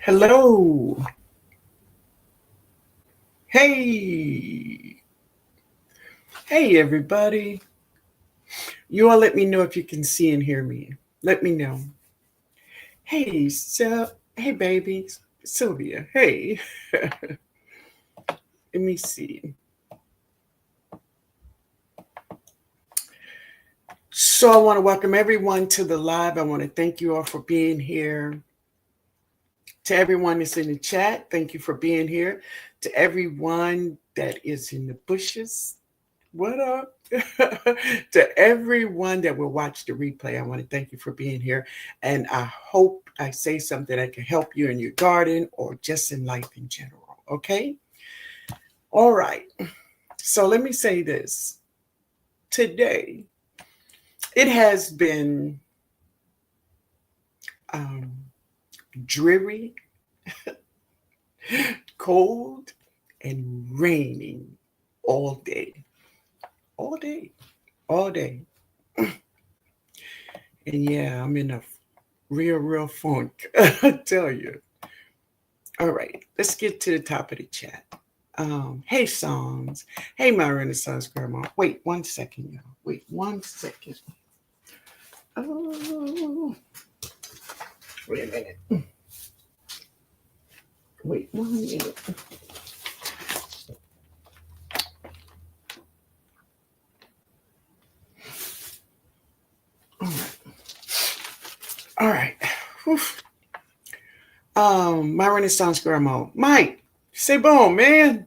Hello. Hey. Hey, everybody. You all let me know if you can see and hear me. Let me know. Hey, babies. Sylvia. Hey. Let me see. So, I want to welcome everyone to the live. I want to thank you all for being here. To everyone that's in the chat, thank you for being here. To everyone that is in the bushes, what up? To everyone that will watch the replay, I want to thank you for being here. And I hope I say something that can help you in your garden or just in life in general. Okay? All right. So let me say this. Today, it has been um, dreary, cold, and raining all day. All day. All day. And yeah, I'm in a real funk, I tell you. All right, let's get to the top of the chat. Hey, Songs. Hey, my Renaissance Grandma. Wait 1 second, y'all. Wait 1 second. Oh, wait a minute. Wait 1 minute. All right. All right. Whew. My Renaissance Grandma. Mike, say boom, man.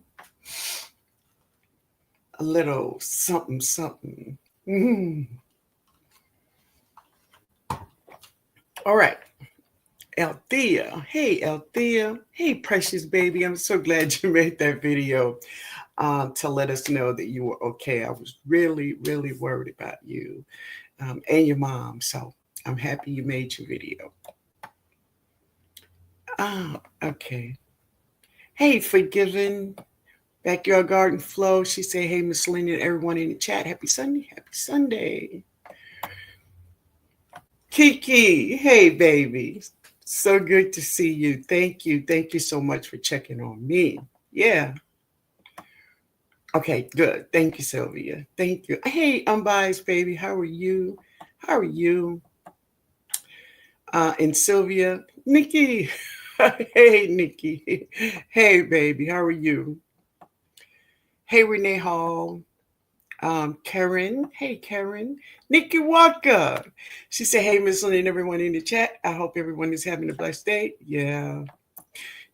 A little something. Mm. All right. Althea. Hey, Althea. Hey, precious baby. I'm so glad you made that video to let us know that you were okay. I was really worried about you and your mom. So I'm happy you made your video. Okay. Hey, Forgiven. Backyard Garden Flow. She said, hey, Miss Linda and everyone in the chat. Happy Sunday. Happy Sunday. Kiki. Hey, baby. So good to see you. Thank you. Thank you so much for checking on me. Yeah. Okay, good. Thank you, Sylvia. Thank you. Hey, unbiased baby. How are you? How are you? And Sylvia. Nikki. Hey, Nikki. Hey, baby. How are you? Hey, Renee Hall. Karen. Hey, Karen. Nikki Walker. She said, hey, Miss Lynn and everyone in the chat. I hope everyone is having a blessed day. Yeah.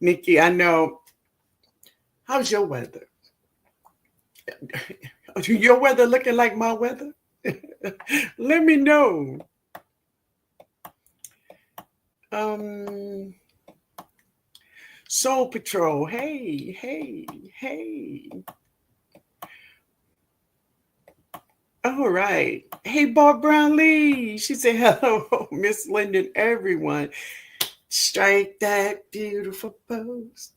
Nikki, I know. How's your weather? Your weather looking like my weather? Let me know. Soul Patrol. Hey. All right. Hey, Bob Brownlee. She said, hello, Miss Linden, everyone. Strike that beautiful pose.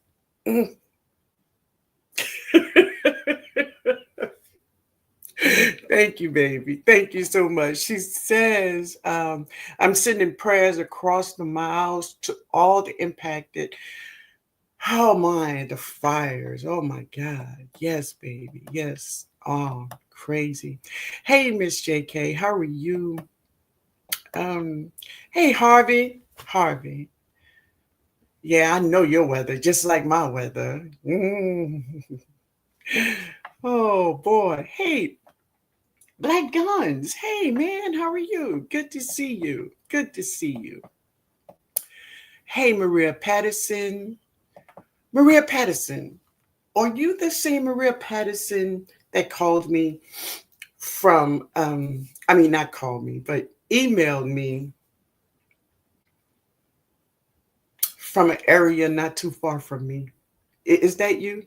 Thank you, baby. Thank you so much. She says, I'm sending prayers across the miles to all the impacted. Oh my, the fires. Oh my God. Yes, baby. Yes. Oh, crazy. Hey, Miss JK, how are you? Hey, Harvey. Harvey. Yeah, I know your weather, just like my weather. Mm. Oh boy. Hey, Black Guns. Hey man, how are you? Good to see you. Good to see you. Hey, Maria Patterson. Maria Patterson, are you the same Maria Patterson that called me from I mean not called me, but emailed me from an area not too far from me? Is that you?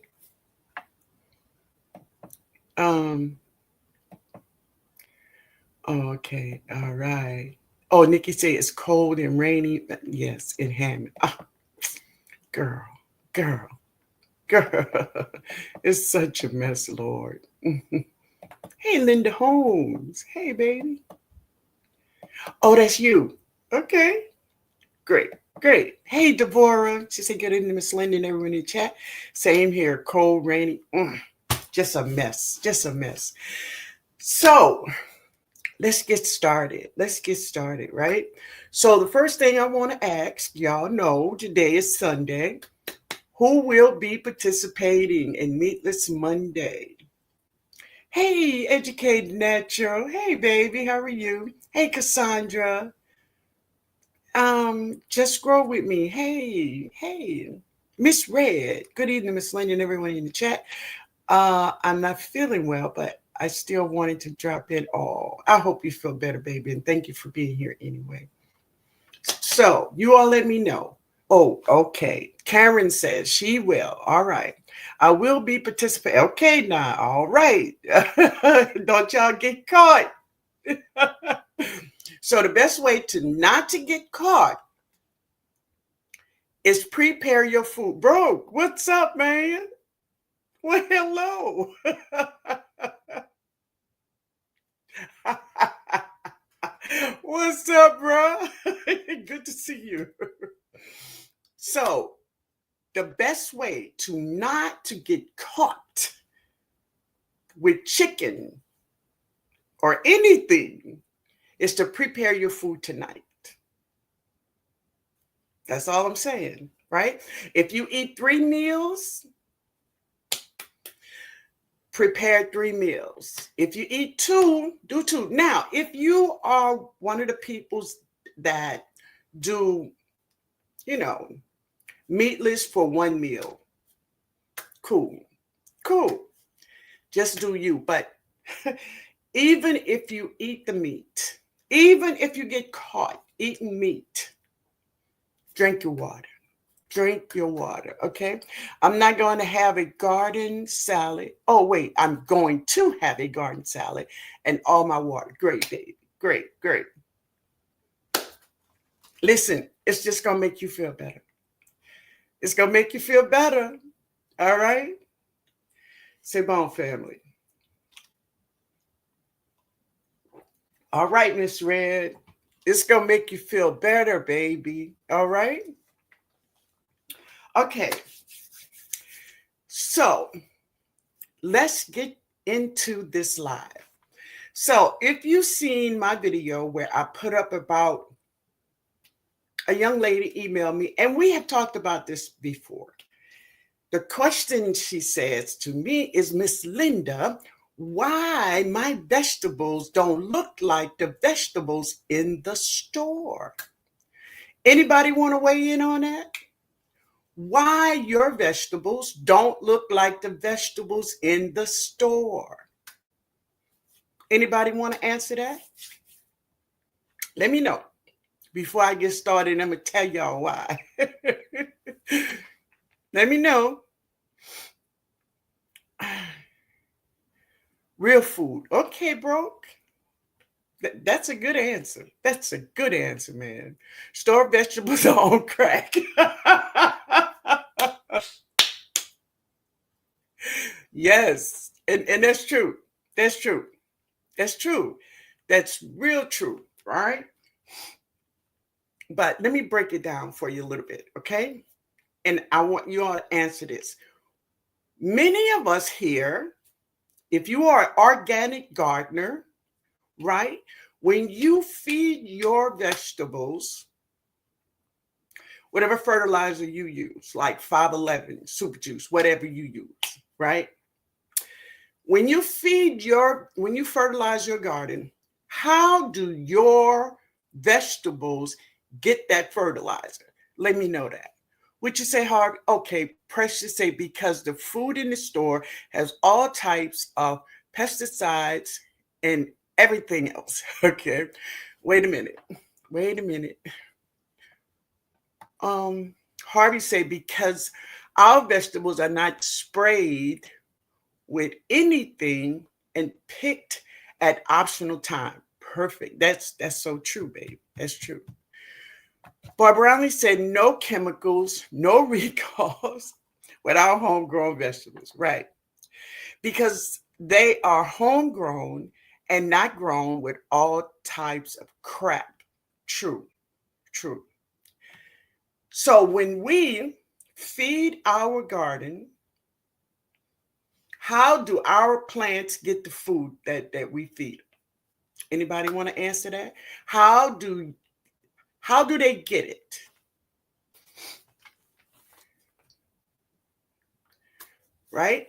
Um oh, okay, all right. Oh, Nikki said it's cold and rainy. Yes, in Hammond. Oh, girl, girl, girl. It's such a mess, Lord. Hey, Linda Holmes. Hey, baby. Oh, that's you. Okay, great. Great. Hey, Deborah. She said, good evening, Miss Linda and everyone in the chat. Same here. Cold, rainy. Just a mess. Just a mess. So let's get started. Let's get started, right? So the first thing I want to ask, y'all know today is Sunday. Who will be participating in Meatless Monday? Hey, Educated Natural. Hey, baby. How are you? Hey, Cassandra. Just grow with me. Hey, Miss Red. Good evening, Miss Linda and everyone in the chat. I'm not feeling well, but I still wanted to drop in. Oh, I hope you feel better, baby, and thank you for being here anyway. So you all let me know. Oh, okay. Karen says she will. All right. I will be participating. Okay, now. All right. Don't y'all get caught. So the best way to not to get caught is prepare your food. Bro, what's up, man? Well, hello. What's up, bro? Good to see you. So, the best way to not to get caught with chicken or anything is to prepare your food tonight. That's all I'm saying, right? If you eat 3 meals, prepare 3 meals. If you eat 2, do 2. Now, if you are one of the peoples that do, you know, meatless for 1 meal, cool. Just do you. But even if you eat the meat, even if you get caught eating meat, drink your water. Drink your water, okay? I'm not going to have a garden salad. Oh, wait, I'm going to have a garden salad and all my water. Great, baby. Great. Listen, it's just going to make you feel better. It's going to make you feel better, all right? C'est bon, family. All right, Miss Red. It's going to make you feel better, baby, all right? Okay, so let's get into this live. So if you've seen my video where I put up about a young lady emailed me, and we have talked about this before. The question she says to me is, Miss Linda, why my vegetables don't look like the vegetables in the store? Anybody want to weigh in on that? Why your vegetables don't look like the vegetables in the store? Anybody want to answer that? Let me know. Before I get started, I'm going to tell y'all why. Let me know. Real food. Okay, broke. That's a good answer. That's a good answer, man. Store vegetables are on crack. Yes. And that's true. That's true. That's true. That's real true, right? But let me break it down for you a little bit, okay? And I want you all to answer this. Many of us here, if you are an organic gardener, right? When you feed your vegetables, whatever fertilizer you use, like 511, super juice, whatever you use, right? When you fertilize your garden, how do your vegetables get that fertilizer? Let me know that. Would you say, Harvey? Okay, Precious say, because the food in the store has all types of pesticides and everything else. Okay, wait a minute. Harvey say, because our vegetables are not sprayed with anything and picked at optional time. Perfect. That's so true, babe. That's true. Bob Brownlee said no chemicals, no recalls with our homegrown vegetables. Right. Because they are homegrown and not grown with all types of crap. True. So when we feed our garden, how do our plants get the food that we feed? Anybody want to answer that? How do they get it? Right?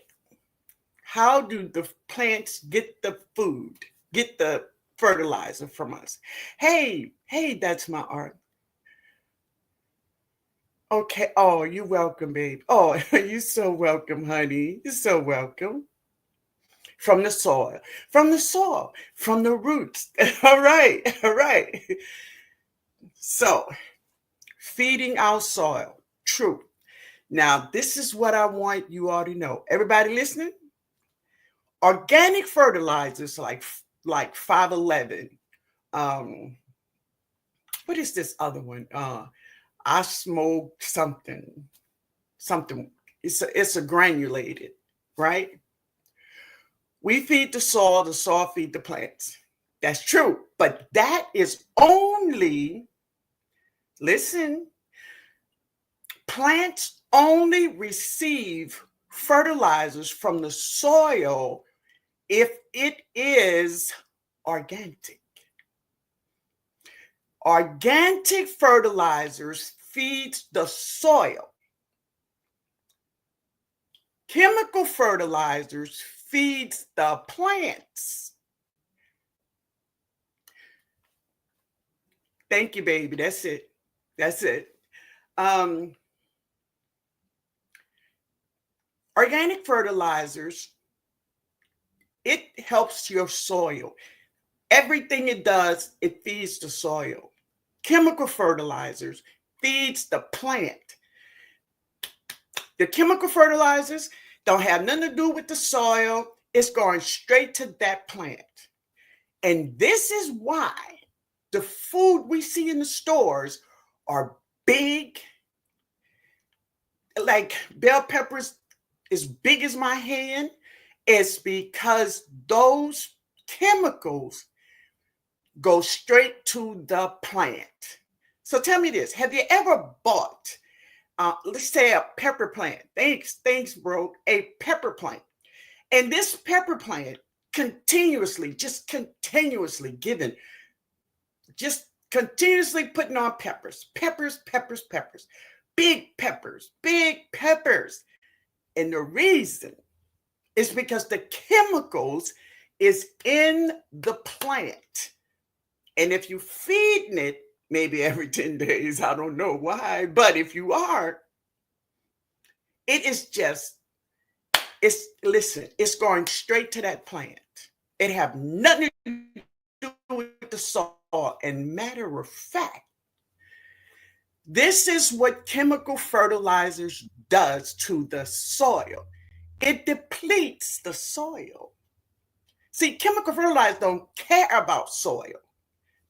How do the plants get the food, get the fertilizer from us? Hey, that's my art. Okay. Oh, you're welcome, babe. Oh, you're so welcome, honey. You're so welcome. From the soil, from the roots. All right, all right. So, feeding our soil. True. Now, this is what I want you all to know. Everybody listening? Organic fertilizers like 511. Um, what is this other one? I smoked something. It's a granulated, right? We feed the soil feed the plants. That's true. But that is only, listen, plants only receive fertilizers from the soil if it is organic. Organic fertilizers feeds the soil. Chemical fertilizers feeds the plants. Thank you, baby. That's it. That's it. Organic fertilizers, it helps your soil. Everything it does, it feeds the soil. Chemical fertilizers feeds the plant. The chemical fertilizers don't have nothing to do with the soil. It's going straight to that plant. And this is why the food we see in the stores are big, like bell peppers as big as my hand. It's because those chemicals go straight to the plant. So tell me this, have you ever bought, let's say a pepper plant? Thanks, bro. A pepper plant. And this pepper plant continuously giving, just continuously putting on peppers, big peppers. And the reason is because the chemicals is in the plant. And if you're feeding it maybe every 10 days, I don't know why, but if you are, it is just, it's going straight to that plant. It have nothing to do with the soil. And matter of fact, this is what chemical fertilizers does to the soil. It depletes the soil. See, chemical fertilizers don't care about soil.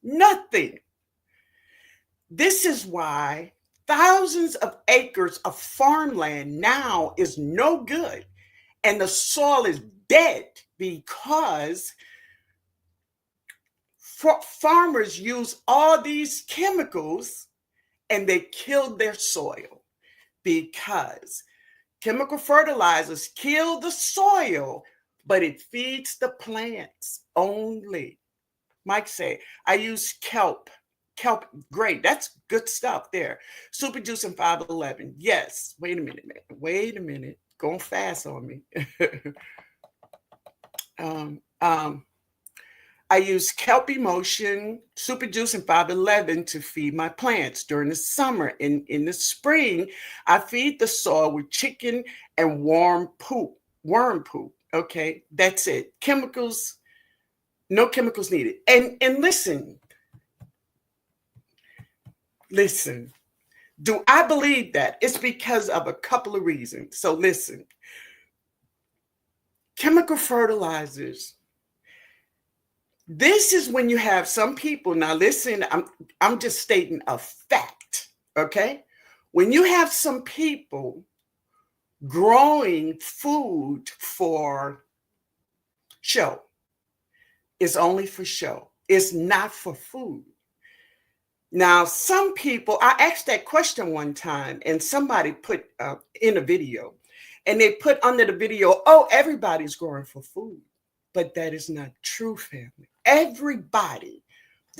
Nothing. This is why thousands of acres of farmland now is no good and the soil is dead because farmers use all these chemicals and they kill their soil because chemical fertilizers kill the soil, but it feeds the plants only. Mike say, I use kelp. Kelp, great. That's good stuff there. Super juice and 511. Yes. Wait a minute. Going fast on me. I use kelp emulsion, super juice, and 511 to feed my plants during the summer. In the spring, I feed the soil with chicken and worm poop. Okay, that's it. Chemicals, no chemicals needed. And listen, do I believe that? It's because of a couple of reasons. So listen, chemical fertilizers. This is when you have some people, now listen, I'm just stating a fact, okay? When you have some people growing food for show, it's only for show. It's not for food. Now, some people, I asked that question one time, and somebody put in a video, and they put under the video, oh, everybody's growing for food. But that is not true, family. Everybody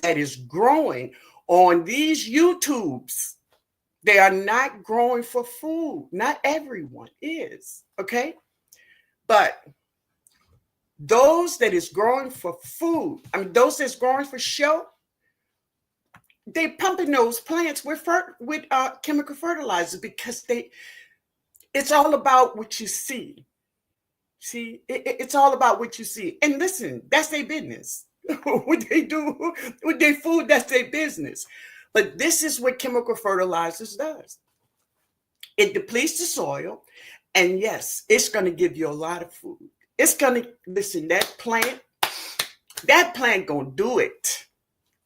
that is growing on these YouTubes, they are not growing for food. Not everyone is, okay? But those that is growing for food, I mean, those that's growing for show, they pumping those plants with chemical fertilizers because it's all about what you see. See, it's all about what you see. And listen, that's their business. What they do with their food, that's their business. But this is what chemical fertilizers does. It depletes the soil, and yes, it's going to give you a lot of food. It's going to, listen, that plant going to do it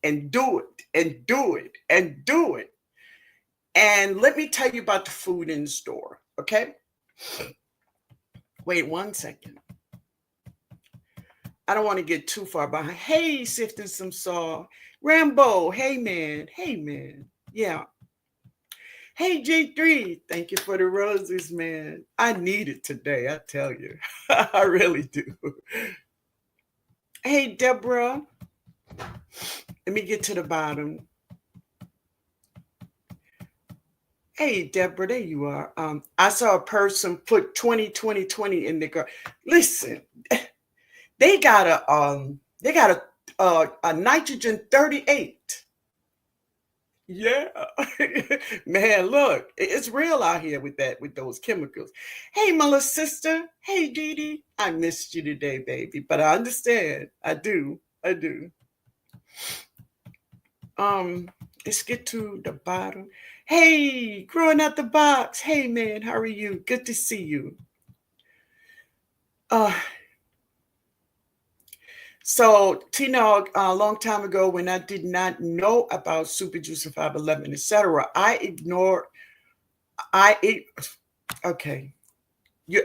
and do it and do it and do it. And let me tell you about the food in the store, okay? Wait 1 second. I don't want to get too far behind. Hey, sifting some salt. Rambo, hey man. Hey man. Yeah. Hey G3, thank you for the roses, man. I need it today, I tell you. I really do. Hey Deborah. Let me get to the bottom. Hey Deborah, there you are. I saw a person put 20 in the car. Listen, they got a nitrogen 38. Yeah. Man, look, it's real out here with those chemicals. Hey, my little sister. Hey, Dee Dee. I missed you today, baby, but I understand. I do. Let's get to the bottom. Hey, growing out the box. Hey, man, how are you? Good to see you. So TNOG, a long time ago, when I did not know about Super Juice and 511, etc., okay.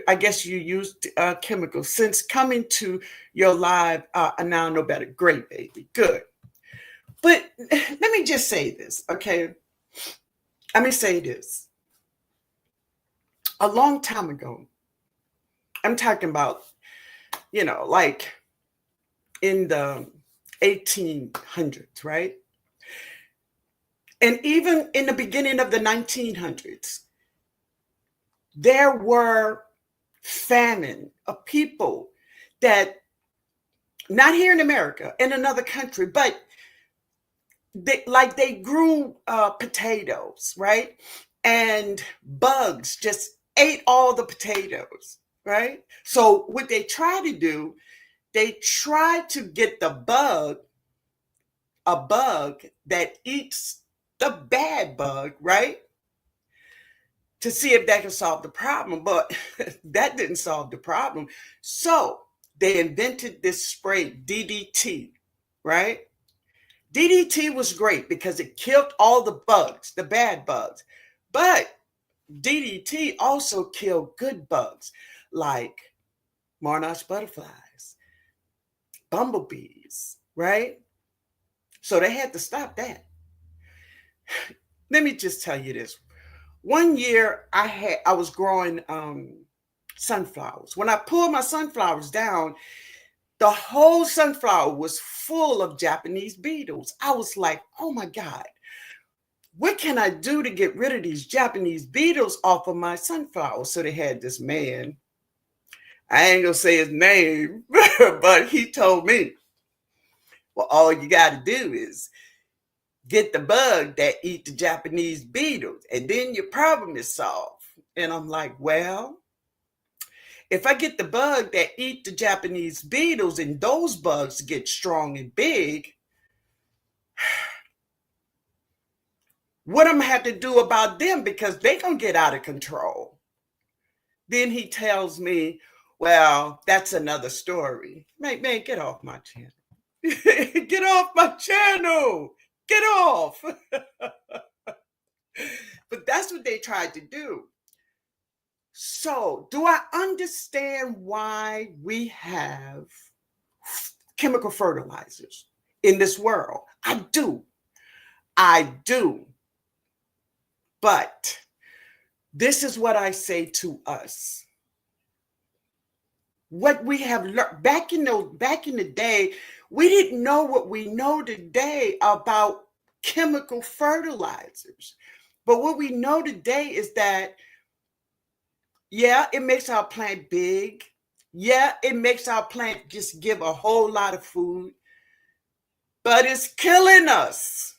I guess you used chemicals. Since coming to your live, I now know better. Great, baby. Good. But let me just say this, okay? Let me say this. A long time ago, I'm talking about, like in the 1800s, right? And even in the beginning of the 1900s, there were famine of people that, not here in America, in another country, but they grew potatoes, right? And bugs just ate all the potatoes, right? So what they try to do, they try to get a bug that eats the bad bug, right? To see if that can solve the problem, but that didn't solve the problem. So they invented this spray, DDT, right? DDT was great because it killed all the bugs, the bad bugs. But DDT also killed good bugs like monarch butterflies, bumblebees, right? So they had to stop that. Let me just tell you this. One year I was growing sunflowers. When I pulled my sunflowers down, the whole sunflower was full of Japanese beetles. I was like, oh my God, what can I do to get rid of these Japanese beetles off of my sunflowers? So they had this man, I ain't gonna say his name, but he told me, well, all you got to do is get the bug that eat the Japanese beetles, and then your problem is solved. And I'm like, well, if I get the bug that eat the Japanese beetles and those bugs get strong and big, what I'm gonna have to do about them, because they gonna get out of control. Then he tells me, well, that's another story. Man, get off my channel. Get off my channel. Get off. But that's what they tried to do. So, do I understand why we have chemical fertilizers in this world? I do. I do. But this is what I say to us. What we have learned back in the day, we didn't know what we know today about chemical fertilizers. But what we know today is that, yeah, it makes our plant big. Yeah, it makes our plant just give a whole lot of food, but it's killing us.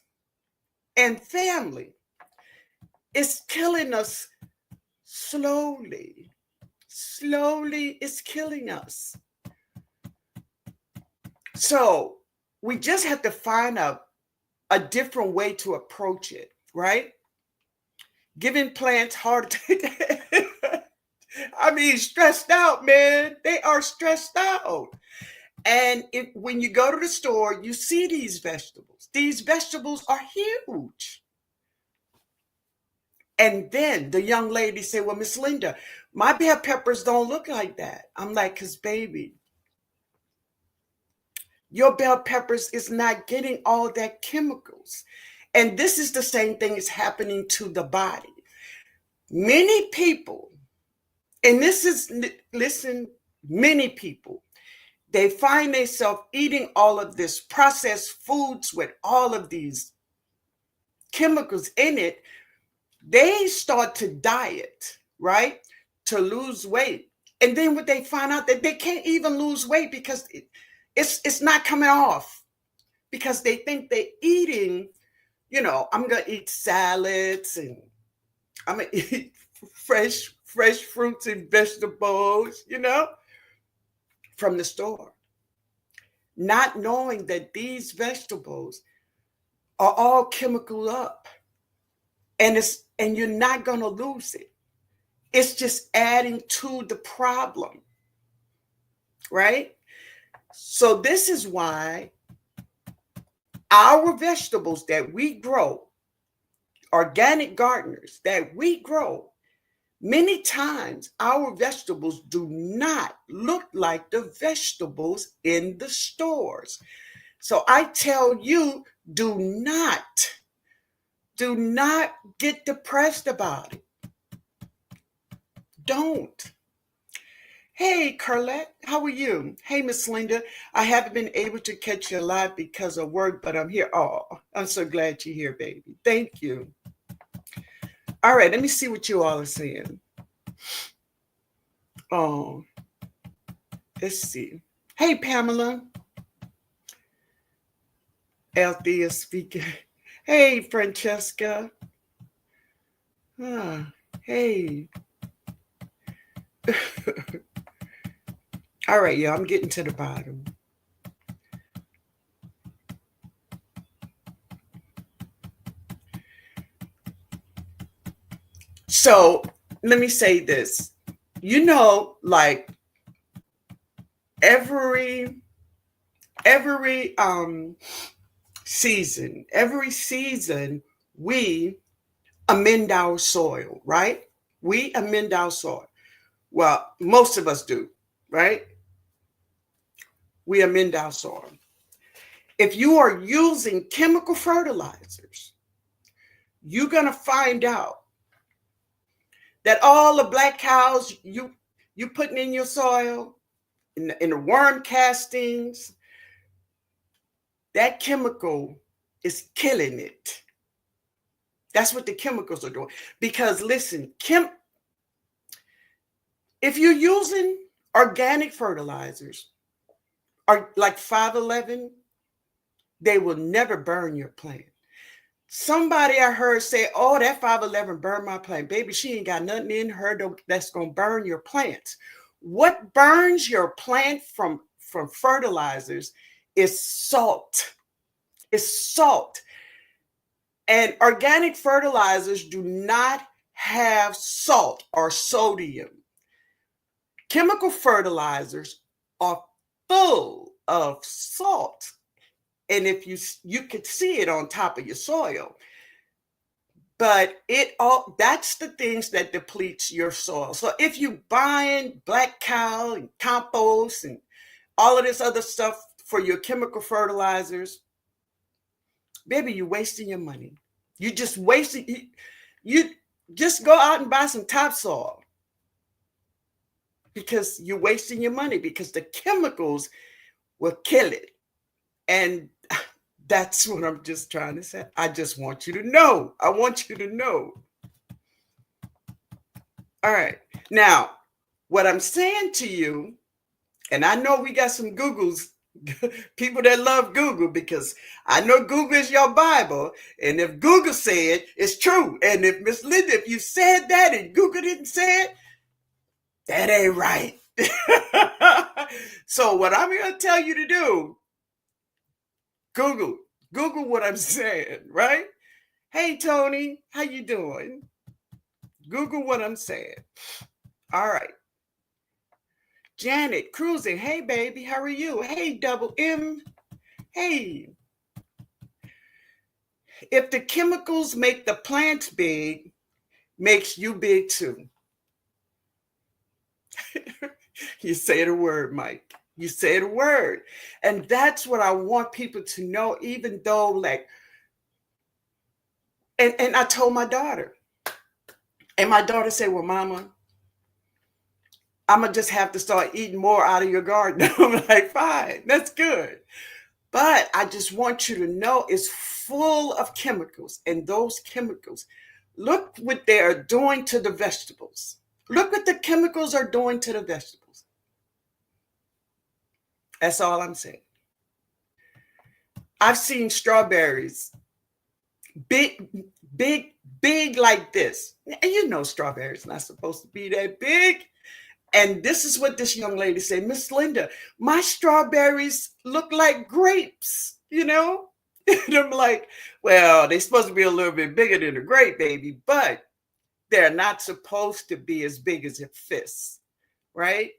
And family, it's killing us slowly. Slowly, it's killing us. So we just have to find a different way to approach it, right? Giving plants heart attack. I mean, stressed out, man. They are stressed out. And when you go to the store, you see these vegetables. These vegetables are huge. And then the young lady said, well, Miss Linda, my bell peppers don't look like that. I'm like, because baby, your bell peppers is not getting all that chemicals. And this is the same thing is happening to the body. Many people, and this is, listen, many people, they find themselves eating all of this processed foods with all of these chemicals in it. They start to diet, right, to lose weight. And then what they find out that they can't even lose weight because it's not coming off, because they think they're eating, I'm going to eat salads and I'm going to eat fresh fruits and vegetables, from the store. Not knowing that these vegetables are all chemical up. And you're not going to lose it. It's just adding to the problem, right? So this is why our vegetables that we grow, organic gardeners that we grow, many times our vegetables do not look like the vegetables in the stores. So I tell you, do not get depressed about it. Don't. Hey, Carlette, how are you? Hey, Miss Linda, I haven't been able to catch you live because of work, but I'm here. Oh, I'm so glad you're here, baby. Thank you. All right, let me see what you all are saying. Oh, let's see. Hey, Pamela. Althea speaking. Hey, Francesca. Hey. All right, y'all, I'm getting to the bottom. So let me say this. Like every season, we amend our soil, right? We amend our soil. Well, most of us do, right? We amend our soil. If you are using chemical fertilizers, you're going to find out that all the black cows you putting in your soil, in the worm castings, that chemical is killing it. That's what the chemicals are doing. Because listen, if you're using organic fertilizers, or like 511, they will never burn your plant. Somebody I heard say, oh, that 511 burned my plant. Baby, she ain't got nothing in her that's going to burn your plants. What burns your plant from fertilizers is salt. It's salt. And organic fertilizers do not have salt or sodium. Chemical fertilizers are full of salt. And if you could see it on top of your soil. But that's the things that depletes your soil. So if you buying black cow and compost and all of this other stuff for your chemical fertilizers, Baby, you're wasting your money. You just wasting, you just go out and buy some topsoil because you're wasting your money because the chemicals will kill it. And that's what I'm just trying to say. I just want you to know. I want you to know. All right. Now, what I'm saying to you, and I know we got some Googles, people that love Google, because I know Google is your Bible. And if Google said it's true. And if Miss Linda, if you said that and Google didn't say it, that ain't right. So what I'm going to tell you to do, Google what I'm saying, right? Hey, Tony, how you doing? Google what I'm saying. All right. Janet cruising. Hey, baby, how are you? Hey, Double M. Hey. If the chemicals make the plants big, makes you big too. You say the word, Mike. You say the word. And that's what I want people to know, even though, like, and I told my daughter, and my daughter said, well, Mama, I'm going to just have to start eating more out of your garden. I'm like, fine, that's good. But I just want you to know it's full of chemicals. And those chemicals, look what they are doing to the vegetables. Look what the chemicals are doing to the vegetables. That's all I'm saying. I've seen strawberries big like this. And you know strawberries not supposed to be that big. And this is what this young lady said, Miss Linda, my strawberries look like grapes, you know? And I'm like, well, they're supposed to be a little bit bigger than a grape, baby, but they're not supposed to be as big as a fist, right?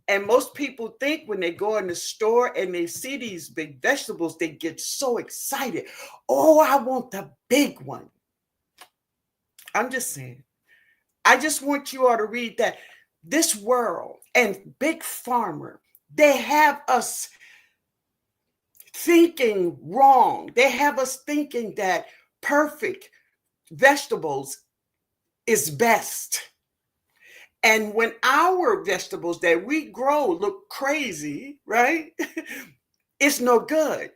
And most people think when they go in the store and they see these big vegetables, they get so excited. Oh, I want the big one. I'm just saying. I just want you all to read that this world and Big Farmer, they have us thinking wrong. They have us thinking that perfect vegetables is best. And when our vegetables that we grow look crazy, right? It's no good.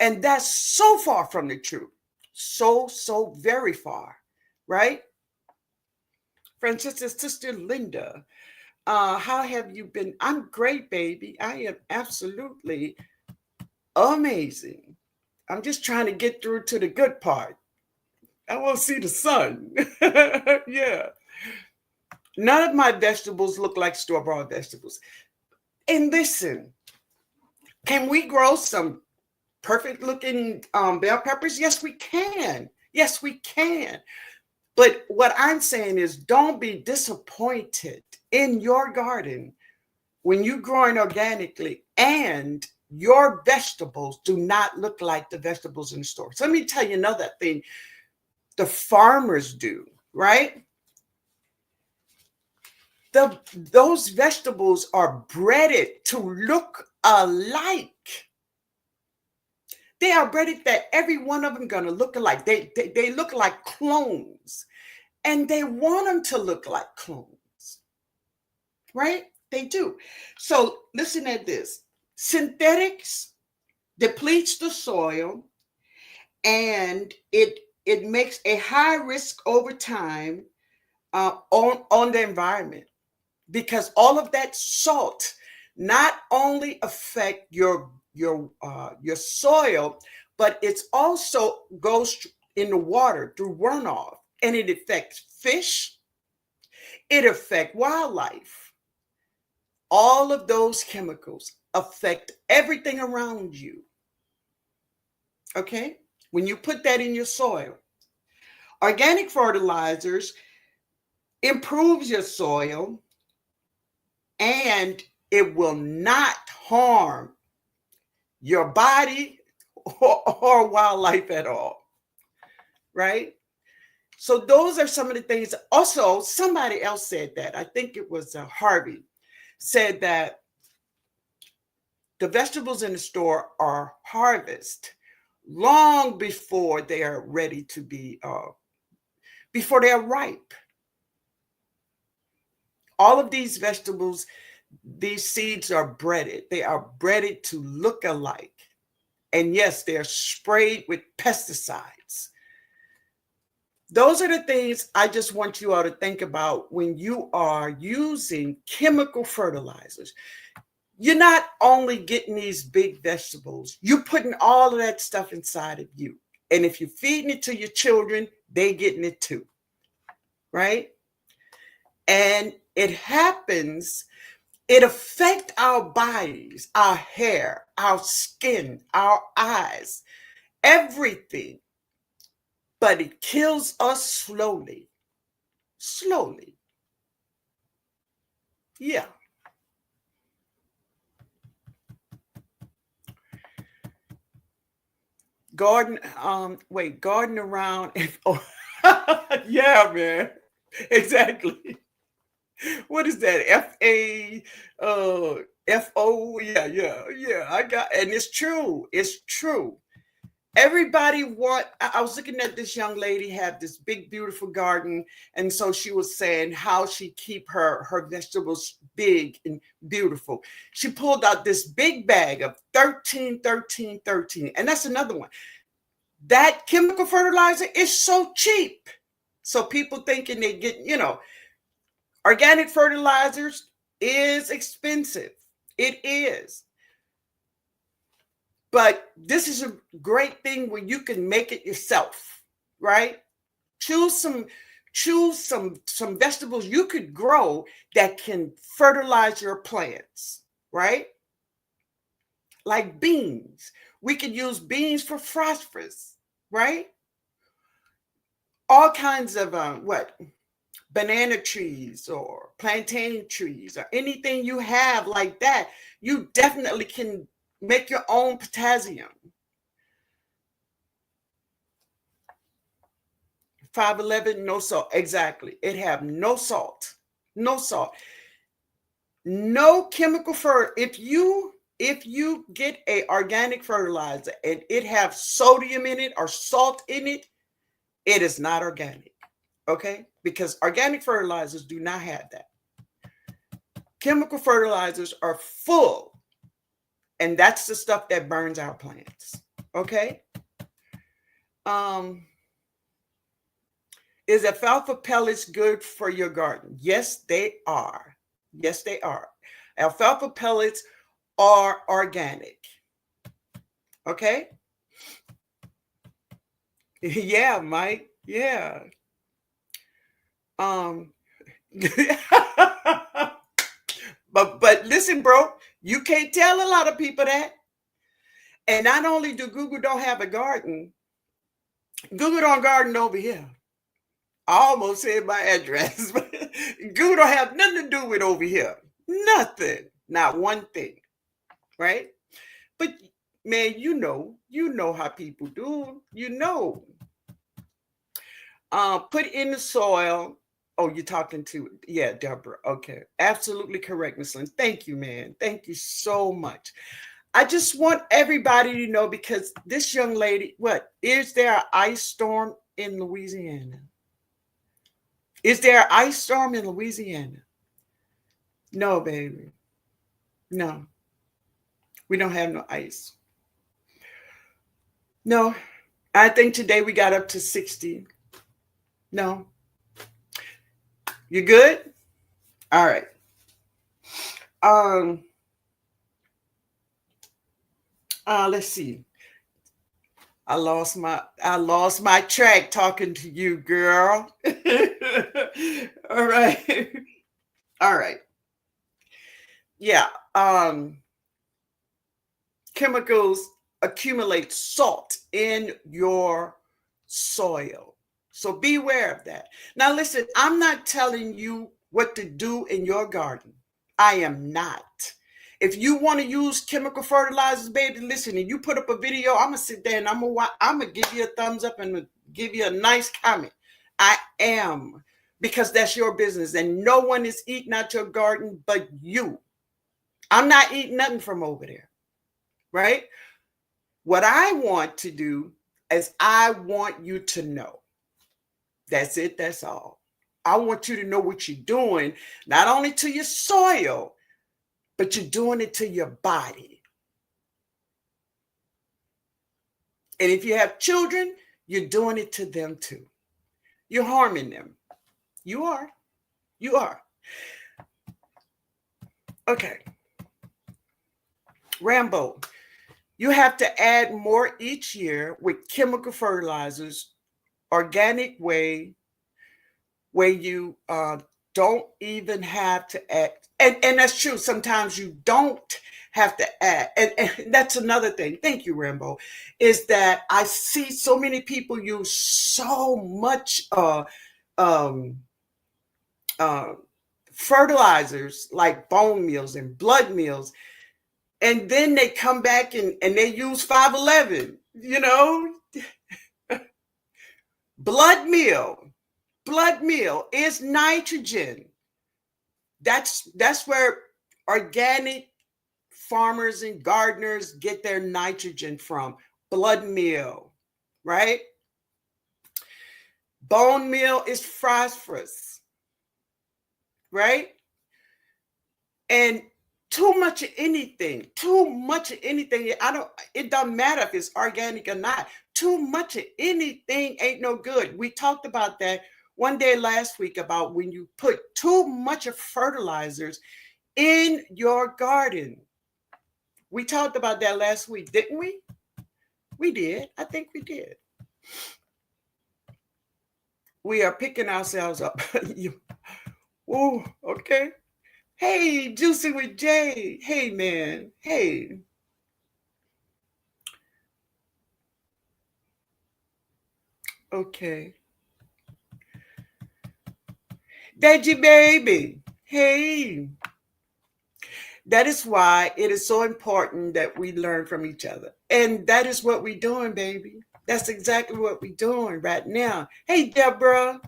And that's so far from the truth. So very far, right? Francisca's sister Linda, how have you been? I'm great, baby. I am absolutely amazing. I'm just trying to get through to the good part. I want to see the sun. Yeah. None of my vegetables look like store-bought vegetables. And listen, can we grow some perfect looking bell peppers? Yes, we can. Yes, we can. But what I'm saying is don't be disappointed in your garden when you're growing organically and your vegetables do not look like the vegetables in the store. So let me tell you another thing the farmers do, right? Those vegetables are breaded to look alike. They are breaded that every one of them gonna look alike. They look like clones, and they want them to look like clones, right? They do. So listen at this: synthetics depletes the soil, and it makes a high risk over time on the environment. Because all of that salt not only affect your soil, but it's also goes in the water through runoff, and it affects fish, it affects wildlife. All of those chemicals affect everything around you. Okay? When you put that in your soil, organic fertilizers improves your soil, and it will not harm your body or wildlife at all, right? So those are some of the things. Also, somebody else said that. I think it was Harvey said that the vegetables in the store are harvested long before they are ready to be, before they are ripe. All of these vegetables, these seeds are breaded. They are breaded to look alike. And yes, they're sprayed with pesticides. Those are the things I just want you all to think about when you are using chemical fertilizers. You're not only getting these big vegetables, you're putting all of that stuff inside of you. And if you're feeding it to your children, they're getting it too, right? And it happens, it affects our bodies, our hair, our skin, our eyes, everything. But it kills us slowly. Slowly. Yeah. Garden around. Oh, yeah, man. Exactly. What is that? FO? Yeah. And it's true. It's true. Everybody I was looking at this young lady have this big, beautiful garden. And so she was saying how she keep her vegetables big and beautiful. She pulled out this big bag of 13. And that's another one. That chemical fertilizer is so cheap. So people thinking they get, organic fertilizers is expensive. It is. But this is a great thing where you can make it yourself, right? Choose some vegetables you could grow that can fertilize your plants, right? Like beans. We could use beans for phosphorus, right? All kinds of banana trees or plantain trees or anything you have like that, you definitely can make your own potassium. 511, no salt. Exactly. It have no salt. No salt. No chemical if you get a organic fertilizer and it have sodium in it or salt in it, it is not organic. Okay? Because organic fertilizers do not have that. Chemical fertilizers are full, and that's the stuff that burns our plants. Okay? Is alfalfa pellets good for your garden? Yes, they are. Yes, they are. Alfalfa pellets are organic. Okay? Yeah, Mike. Yeah. But listen, bro, you can't tell a lot of people that. And not only do Google don't have a garden, Google don't garden over here. I almost said my address. Google don't have nothing to do with over here. Nothing. Not one thing. Right? But man, you know how people do. Put in the soil. Oh, you're talking to, yeah, Deborah. Okay. Absolutely correct, Miss Lynn. Thank you, man. Thank you so much. I just want everybody to know, because this young lady, is there an ice storm in Louisiana? Is there an ice storm in Louisiana? No, baby. No. We don't have no ice. No. I think today we got up to 60. No. You good? All right. Let's see. I lost my track talking to you, girl. All right. All right. Yeah. Chemicals accumulate salt in your soil. So beware of that. Now, listen, I'm not telling you what to do in your garden. I am not. If you want to use chemical fertilizers, baby, listen, and you put up a video, I'm going to sit there and I'm going to give you a thumbs up and give you a nice comment. I am, because that's your business, and no one is eating out your garden but you. I'm not eating nothing from over there, right? What I want to do is I want you to know. That's it. That's all. I want you to know what you're doing, not only to your soil, but you're doing it to your body. And if you have children, you're doing it to them too. You're harming them. You are. You are. Okay. Rambo, you have to add more each year with chemical fertilizers, organic way, where you don't even have to add. And that's true. Sometimes you don't have to add. And that's another thing. Thank you, Rambo. Is that I see so many people use so much um, uh, fertilizers like bone meals and blood meals. And then they come back and they use 511, blood meal. Blood meal is nitrogen. That's where organic farmers and gardeners get their nitrogen from. Blood meal, right? Bone meal is phosphorus, right? And too much of anything, it doesn't matter if it's organic or not. Too much of anything ain't no good. We talked about that one day last week about when you put too much of fertilizers in your garden. We talked about that last week, didn't we? We did. I think we did. We are picking ourselves up. Oh, okay. Hey, Juicy with Jay. Hey, man. Hey. Okay. Deji baby. Hey. That is why it is so important that we learn from each other. And that is what we're doing, baby. That's exactly what we're doing right now. Hey, Deborah.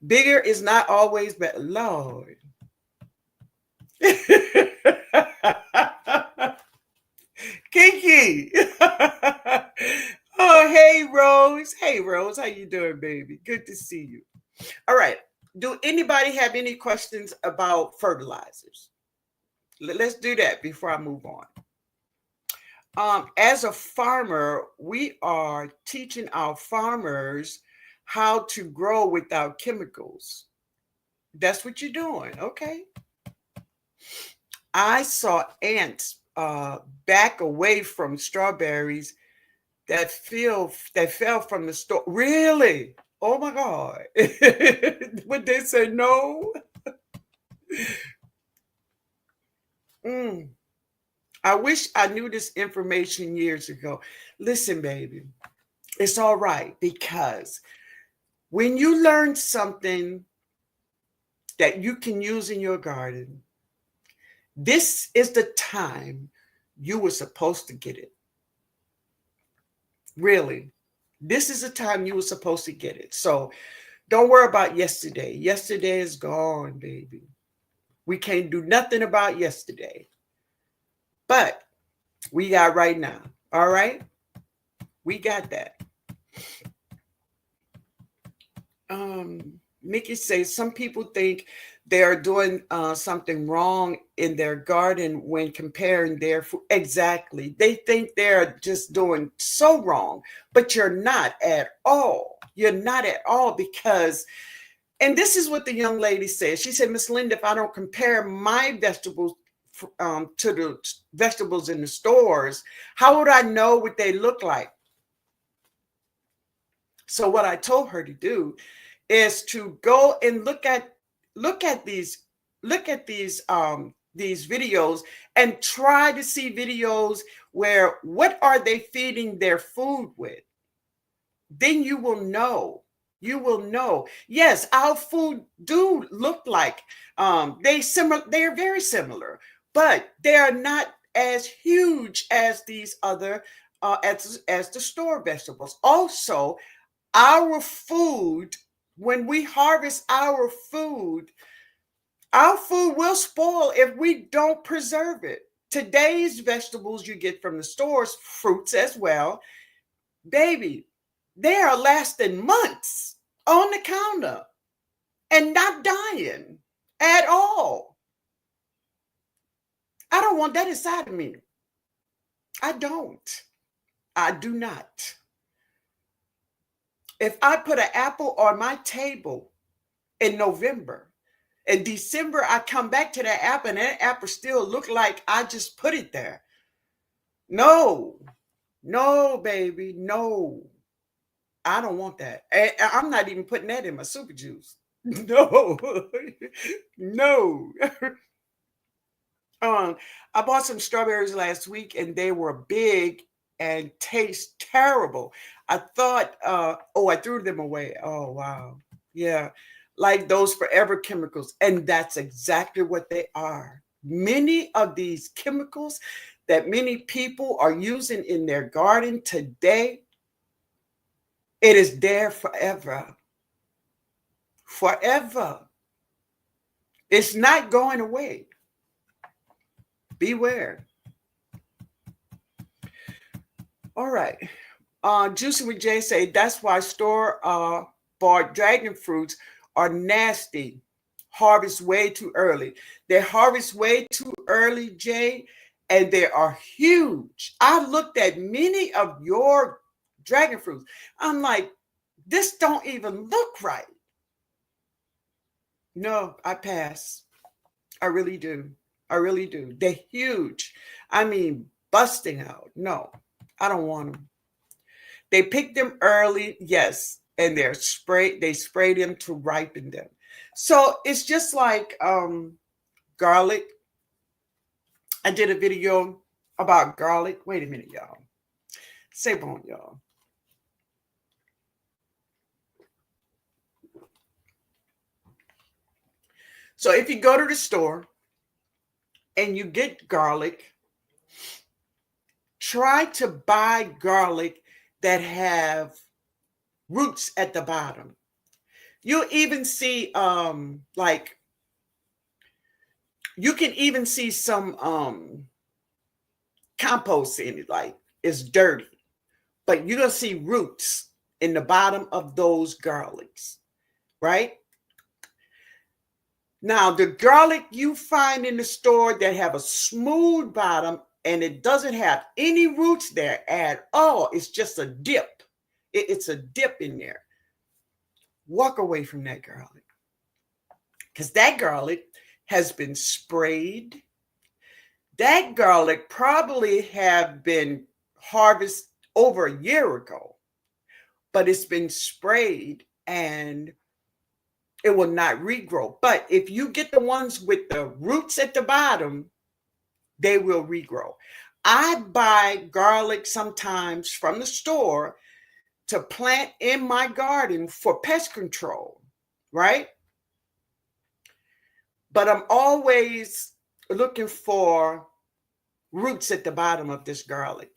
Bigger is not always better. Lord. Kiki. Oh, hey, Rose. Hey, Rose. How you doing, baby? Good to see you. All right. Do anybody have any questions about fertilizers? Let's do that before I move on. As a farmer, we are teaching our farmers how to grow without chemicals. That's what you're doing. Okay. I saw ants back away from strawberries that fell from the store. Really? Oh my God. Would they say no? I wish I knew this information years ago. Listen, baby, it's all right, because when you learn something that you can use in your garden, this is the time you were supposed to get it. Really. This is the time you were supposed to get it. So don't worry about yesterday. Yesterday is gone, baby. We can't do nothing about yesterday. But we got right now. All right? We got that. Mickey says some people think they are doing something wrong in their garden when comparing their food. Exactly. They think they're just doing so wrong, but you're not at all. You're not at all, because, and this is what the young lady said. She said, Miss Linda, if I don't compare my vegetables to the vegetables in the stores, how would I know what they look like? So what I told her to do is to go and look at these videos and try to see videos where what are they feeding their food with. Then you will know. You will know. Yes, our food do look like they're very similar, but they are not as huge as these other as the store vegetables. Also, our food, when we harvest our food will spoil if we don't preserve it. Today's vegetables you get from the stores, fruits as well, baby, they are lasting months on the counter and not dying at all. I don't want that inside of me. I don't. I do not. If I put an apple on my table in November, in December, I come back to that apple and that apple still look like I just put it there. No, no, baby, no. I don't want that. I'm not even putting that in my super juice. No, no. I bought some strawberries last week and they were big and taste terrible. I thought, I threw them away. Oh, wow. Yeah. Like those forever chemicals. And that's exactly what they are. Many of these chemicals that many people are using in their garden today, it is there forever. Forever. It's not going away. Beware. All right. Juicy with Jay say that's why store bought dragon fruits are nasty. Harvest way too early. They harvest way too early, Jay, and they are huge. I looked at many of your dragon fruits. I'm like, this don't even look right. No, I pass. I really do. I really do. They're huge. I mean, busting out. No, I don't want them. They pick them early, yes, and they spray them to ripen them. So it's just like garlic. I did a video about garlic. Wait a minute, y'all. Say bon, y'all. So if you go to the store and you get garlic, try to buy garlic that have roots at the bottom. You'll even see like you can even see some compost in it, like it's dirty, but you're gonna see roots in the bottom of those garlics, right? Now, the garlic you find in the store that have a smooth bottom and it doesn't have any roots there at all, it's just a dip. It's a dip in there. Walk away from that garlic because that garlic has been sprayed. That garlic probably have been harvested over a year ago, but it's been sprayed and it will not regrow. But if you get the ones with the roots at the bottom, they will regrow. I buy garlic sometimes from the store to plant in my garden for pest control, right? But I'm always looking for roots at the bottom of this garlic.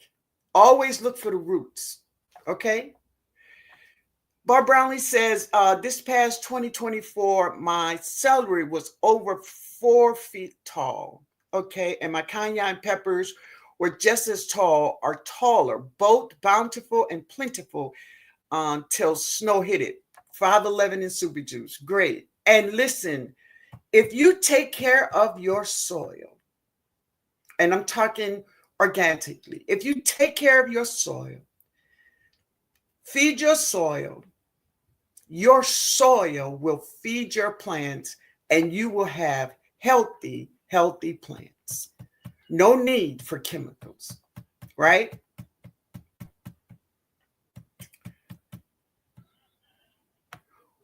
Always look for the roots, okay? Barb Brownlee says, this past 2024, my celery was over 4 feet tall, okay? And my cayenne peppers were just as tall or taller, both bountiful and plentiful until snow hit it. 511 in super juice, great. And listen, if you take care of your soil, and I'm talking organically, if you take care of your soil, feed your soil will feed your plants and you will have healthy plants. No need for chemicals, right?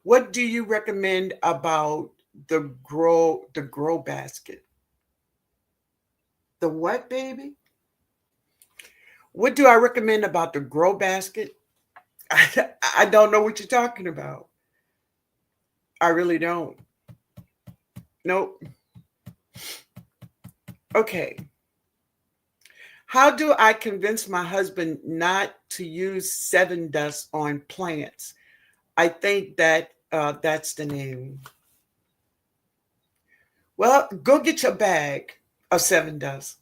What do you recommend about the grow basket? The what, baby? What do I recommend about the grow basket? I don't know what you're talking about. I really don't. Nope. Okay. How do I convince my husband not to use 7 Dust on plants? I think that that's the name. Well, go get your bag of 7 Dust.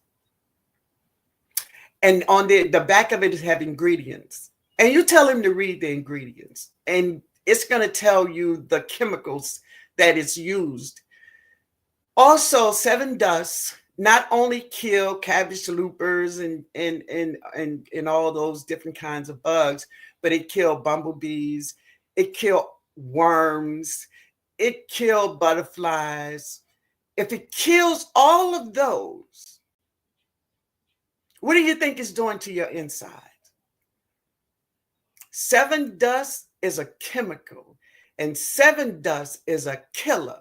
And on the back of it is have ingredients. And you tell him to read the ingredients, and it's going to tell you the chemicals that is used. Also, seven dust not only kill cabbage loopers and all those different kinds of bugs, but it kill bumblebees, it kill worms, it kill butterflies. If it kills all of those, what do you think it's doing to your inside? Seven dust is a chemical, and seven dust is a killer.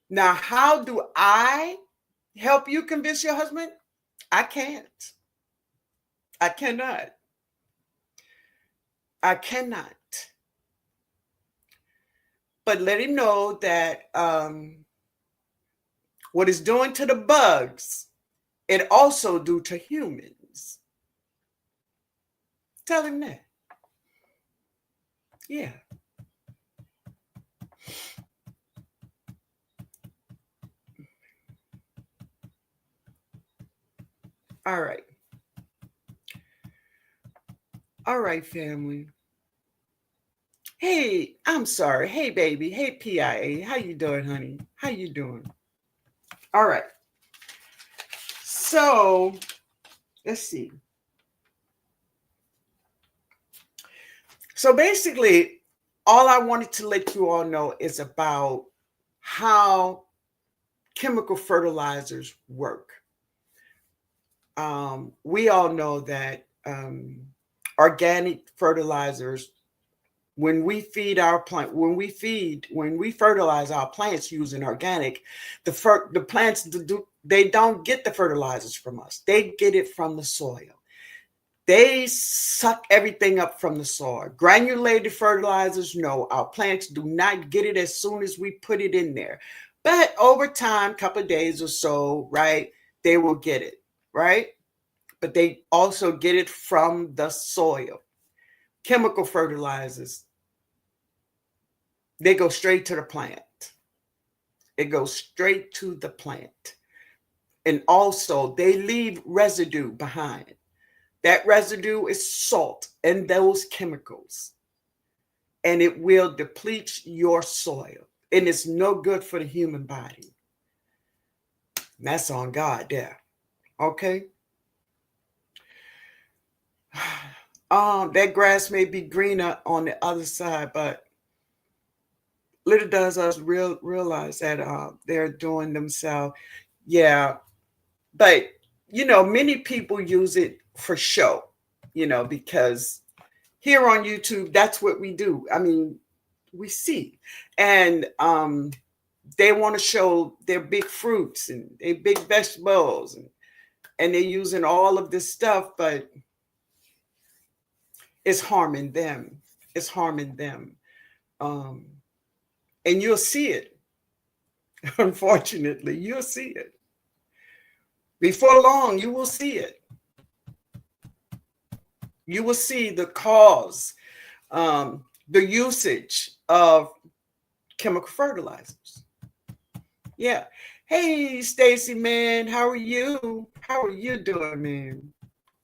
Now, how do I help you convince your husband? I can't. I cannot. I cannot. But let him know that what it's doing to the bugs, it also do to humans. Tell him that. Yeah. All right. All right, family. Hey, I'm sorry. Hey, baby. Hey, PIA. How you doing, honey? How you doing? All right. So, let's see. So basically, all I wanted to let you all know is about how chemical fertilizers work. We all know that organic fertilizers, when we fertilize our plants using organic, the plants they don't get the fertilizers from us. They get it from the soil. They suck everything up from the soil. Granulated fertilizers, no, our plants do not get it as soon as we put it in there. But over time, couple of days or so, right, they will get it, right? But they also get it from the soil. Chemical fertilizers, they go straight to the plant. It goes straight to the plant. And also, they leave residue behind. That residue is salt and those chemicals. And it will deplete your soil. And it's no good for the human body. And that's on God there. Okay? That grass may be greener on the other side, but little does us realize that they're doing themselves. Yeah. But, many people use it for show, because here on YouTube, that's what we do. I mean, we see. And they want to show their big fruits and their big vegetables. And they're using all of this stuff, but it's harming them. It's harming them. And you'll see it. Unfortunately, you'll see it. Before long, you will see it. You will see the cause, the usage of chemical fertilizers. Yeah. Hey, Stacy, man, how are you? How are you doing, man?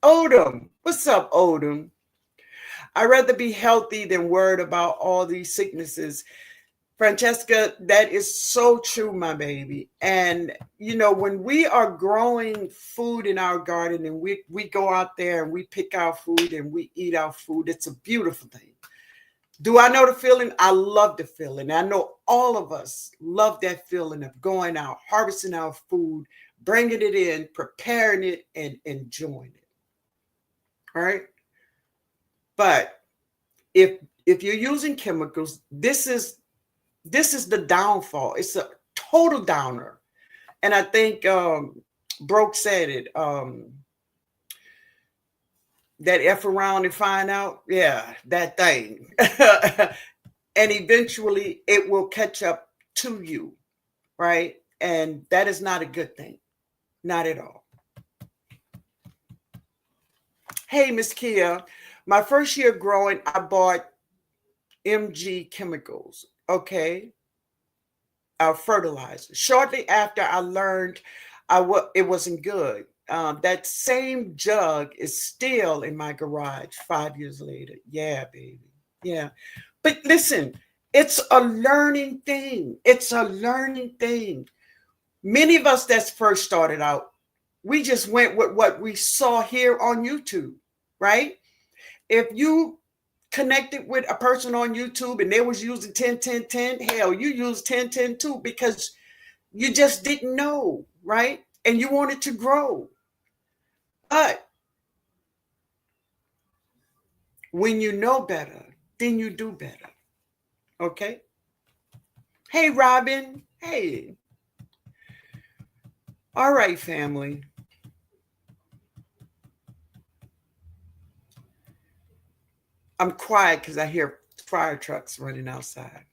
Odom, what's up, Odom? I'd rather be healthy than worried about all these sicknesses. Francesca, that is so true, my baby. And, when we are growing food in our garden and we go out there and we pick our food and we eat our food, it's a beautiful thing. Do I know the feeling? I love the feeling. I know all of us love that feeling of going out, harvesting our food, bringing it in, preparing it, and enjoying it. All right? But if you're using chemicals, this is the downfall. It's a total downer. And I think Broke said it, that F around and find out. Yeah, that thing. And eventually it will catch up to you, right? And that is not a good thing. Not at all. Hey, Miss Kia, my first year growing, I bought MG chemicals. Okay. Our fertilizer. Shortly after, I learned it wasn't good. That same jug is still in my garage 5 years later. Yeah, baby. Yeah. But listen, it's a learning thing. It's a learning thing. Many of us that first started out, we just went with what we saw here on YouTube, right? If you connected with a person on YouTube and they was using 10, 10, 10, hell, you use 10, 10 too, because you just didn't know, right? And you wanted to grow. But when you know better, then you do better. Okay? Hey, Robin. Hey. All right, family. I'm quiet because I hear fire trucks running outside.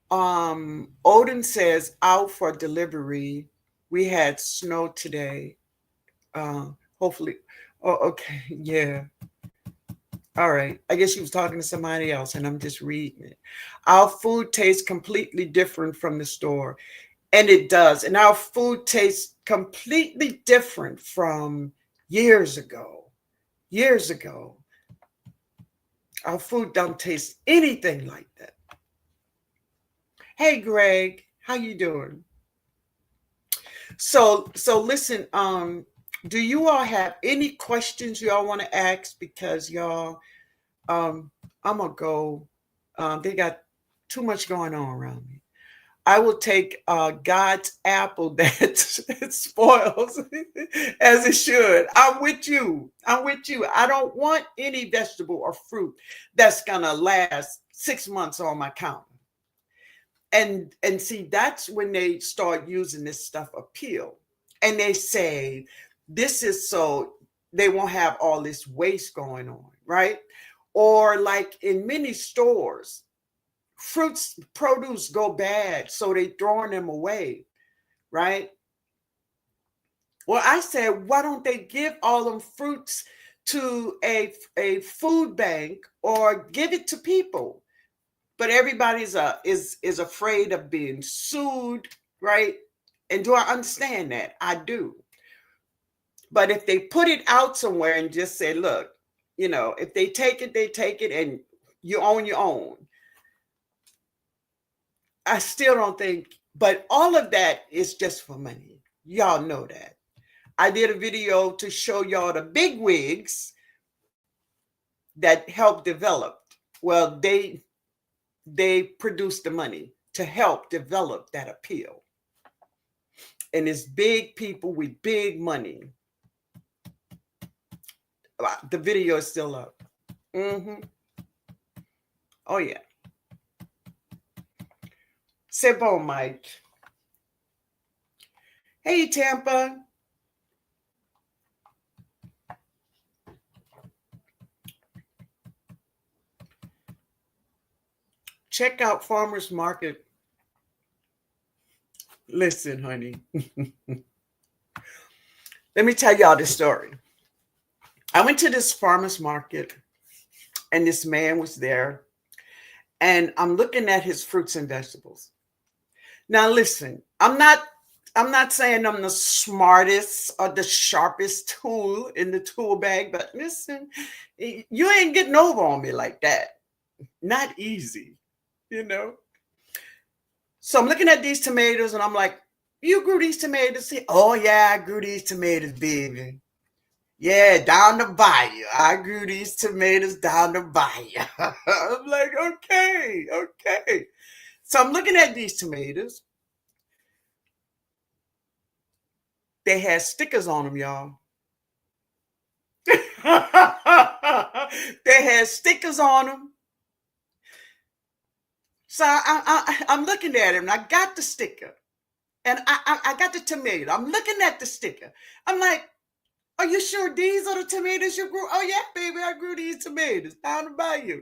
Odin says out for delivery. We had snow today. Hopefully. Oh, okay. Yeah. All right. I guess she was talking to somebody else and I'm just reading it. Our food tastes completely different from the store. And it does. And our food tastes completely different from years ago. Years ago. Our food don't taste anything like that. Hey, Greg, how you doing? So listen, do you all have any questions y'all want to ask? Because y'all, I'm gonna go. They got too much going on around me. I will take God's apple that spoils as it should. I'm with you. I'm with you. I don't want any vegetable or fruit that's gonna last 6 months on my counter. And see, that's when they start using this stuff appeal. And they say this is so they won't have all this waste going on, right? Or like in many stores, fruits, produce go bad, so they throwing them away, right? Well, I said, why don't they give all them fruits to a food bank or give it to people? But everybody's is afraid of being sued, right? And do I understand that? I do. But if they put it out somewhere and just say, look, if they take it, they take it, and you own your own. I still don't think, but all of that is just for money. Y'all know that. I did a video to show y'all the big wigs that helped develop. Well, they produce the money to help develop that appeal. And it's big people with big money. The video is still up. Mm-hmm. Oh, yeah. C'est bon, Mike. Hey, Tampa. Check out Farmers Market. Listen, honey. Let me tell y'all this story. I went to this farmer's market and this man was there and I'm looking at his fruits and vegetables. Now listen, I'm not saying I'm the smartest or the sharpest tool in the tool bag, but listen, you ain't getting over on me like that. Not easy, So I'm looking at these tomatoes and I'm like, you grew these tomatoes? Oh yeah, I grew these tomatoes, baby. Yeah, down the bayou. I grew these tomatoes down the bayou. I'm like, okay. So I'm looking at these tomatoes. They had stickers on them, y'all. They had stickers on them. So I'm looking at him and I got the sticker. And I got the tomato. I'm looking at the sticker. I'm like, are you sure these are the tomatoes you grew? Oh, yeah, baby, I grew these tomatoes down the bayou.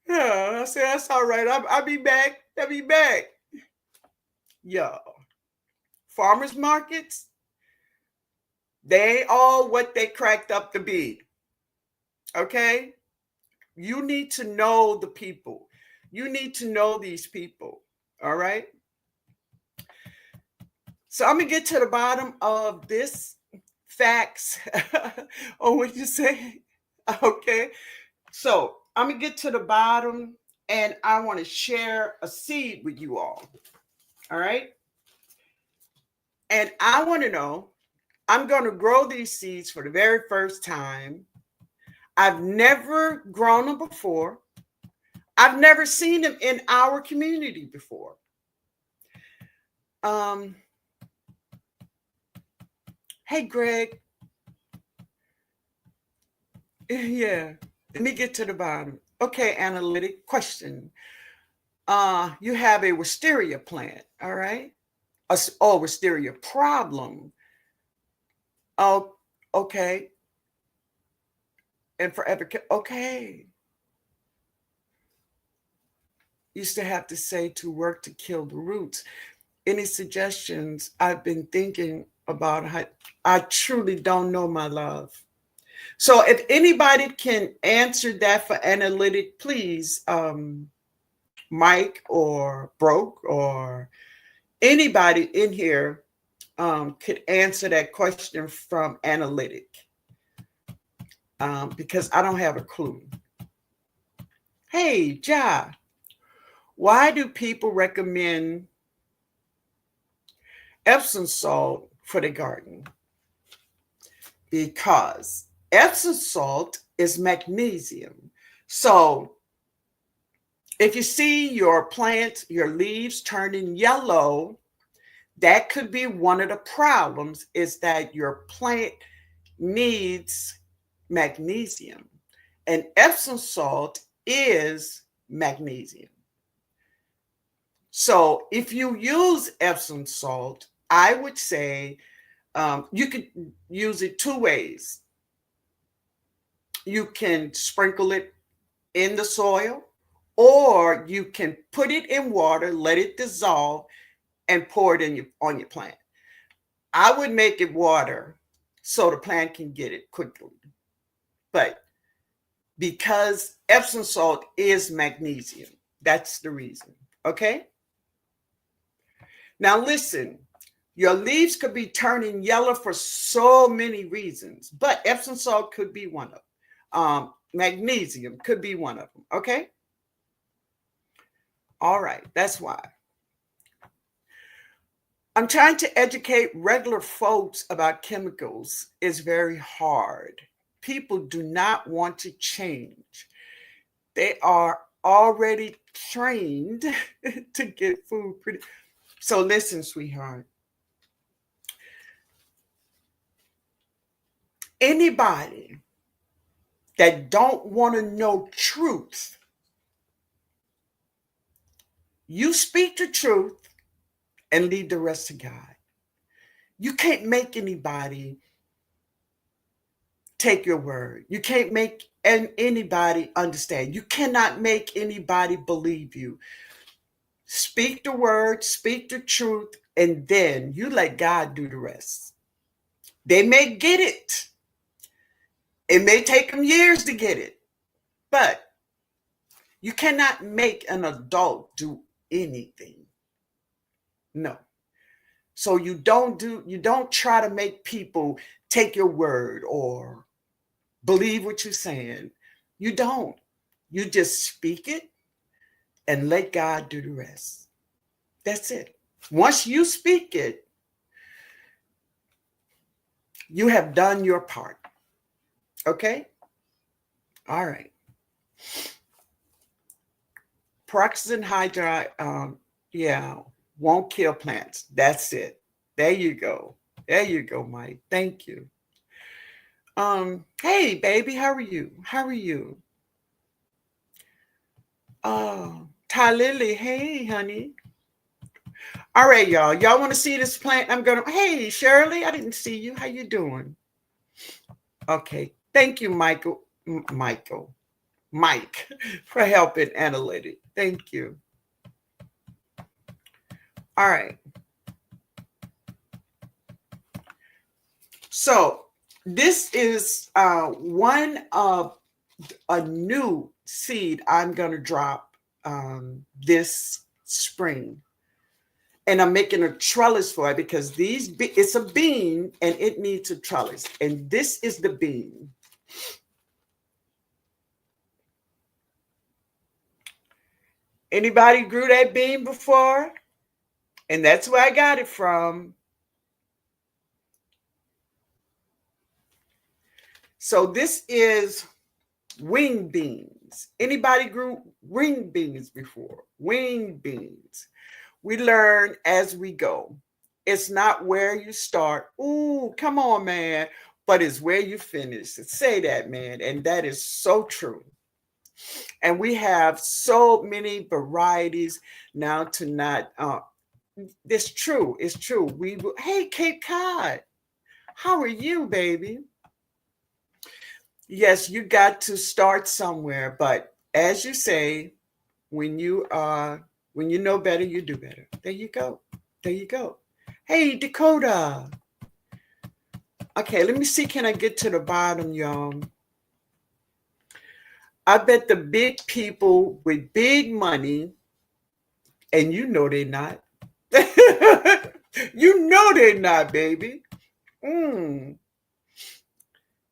Yeah, I said, that's all right. I'll be back. Yo, farmers markets, they ain't all what they cracked up to be. Okay? You need to know the people. You need to know these people. All right? So I'm gonna get to the bottom of this facts or what you say. Okay. So I'm gonna get to the bottom and I want to share a seed with you all. All right. And I want to know, I'm going to grow these seeds for the very first time. I've never grown them before. I've never seen them in our community before. Um, hey, Greg. Yeah, let me get to the bottom. Okay, analytic question. You have a wisteria plant, all right? Wisteria problem. Oh, okay. And forever, okay. Used to have to say to work to kill the roots. Any suggestions? I've been thinking about how I truly don't know, my love. So if anybody can answer that for analytic, please, Mike or Broke or anybody in here could answer that question from analytic, because I don't have a clue. Hey, Ja, why do people recommend Epsom salt for the garden? Because Epsom salt is magnesium. So if you see your plant, your leaves turning yellow, that could be one of the problems, is that your plant needs magnesium. And Epsom salt is magnesium. So if you use Epsom salt, I would say you could use it two ways. You can sprinkle it in the soil, or you can put it in water, let it dissolve, and pour it on your plant. I would make it water so the plant can get it quickly. But because Epsom salt is magnesium, that's the reason. Okay? Now listen, your leaves could be turning yellow for so many reasons, but Epsom salt could be one of them. Magnesium could be one of them. Okay? All right, that's why. I'm trying to educate regular folks about chemicals. It's very hard. People do not want to change. They are already trained to get food pretty. So listen, sweetheart. Anybody that don't want to know truth, you speak the truth and leave the rest to God. You can't make anybody take your word. You can't make anybody understand. You cannot make anybody believe you. Speak the word, speak the truth, and then you let God do the rest. They may get it. It may take them years to get it, but you cannot make an adult do anything. No. So you don't try to make people take your word or believe what you're saying. You don't. You just speak it and let God do the rest. That's it. Once you speak it, you have done your part. Okay? All right. Peroxide hydride, won't kill plants. That's it. There you go. There you go, Mike. Thank you. Hey, baby, how are you? How are you? Oh, Ty Lily, hey, honey. All right, y'all. Y'all want to see this plant? Hey, Shirley, I didn't see you. How you doing? Okay. Thank you, Mike, for helping analytic. Thank you. All right. So this is one of a new seed I'm going to drop this spring. And I'm making a trellis for it because it's a bean and it needs a trellis. And this is the bean. Anybody grew that bean before? And that's where I got it from. So this is wing beans. Anybody grew wing beans before? Wing beans. We learn as we go. It's not where you start. Ooh, come on, man. But it's where you finish. Say that, man. And that is so true. And we have so many varieties now to not. It's true. It's true. Hey, Cape Cod, how are you, baby? Yes, you got to start somewhere. But as you say, when you know better, you do better. There you go. There you go. Hey, Dakota. Okay, let me see. Can I get to the bottom, y'all? I bet the big people with big money, and you know they're not. You know they're not, baby.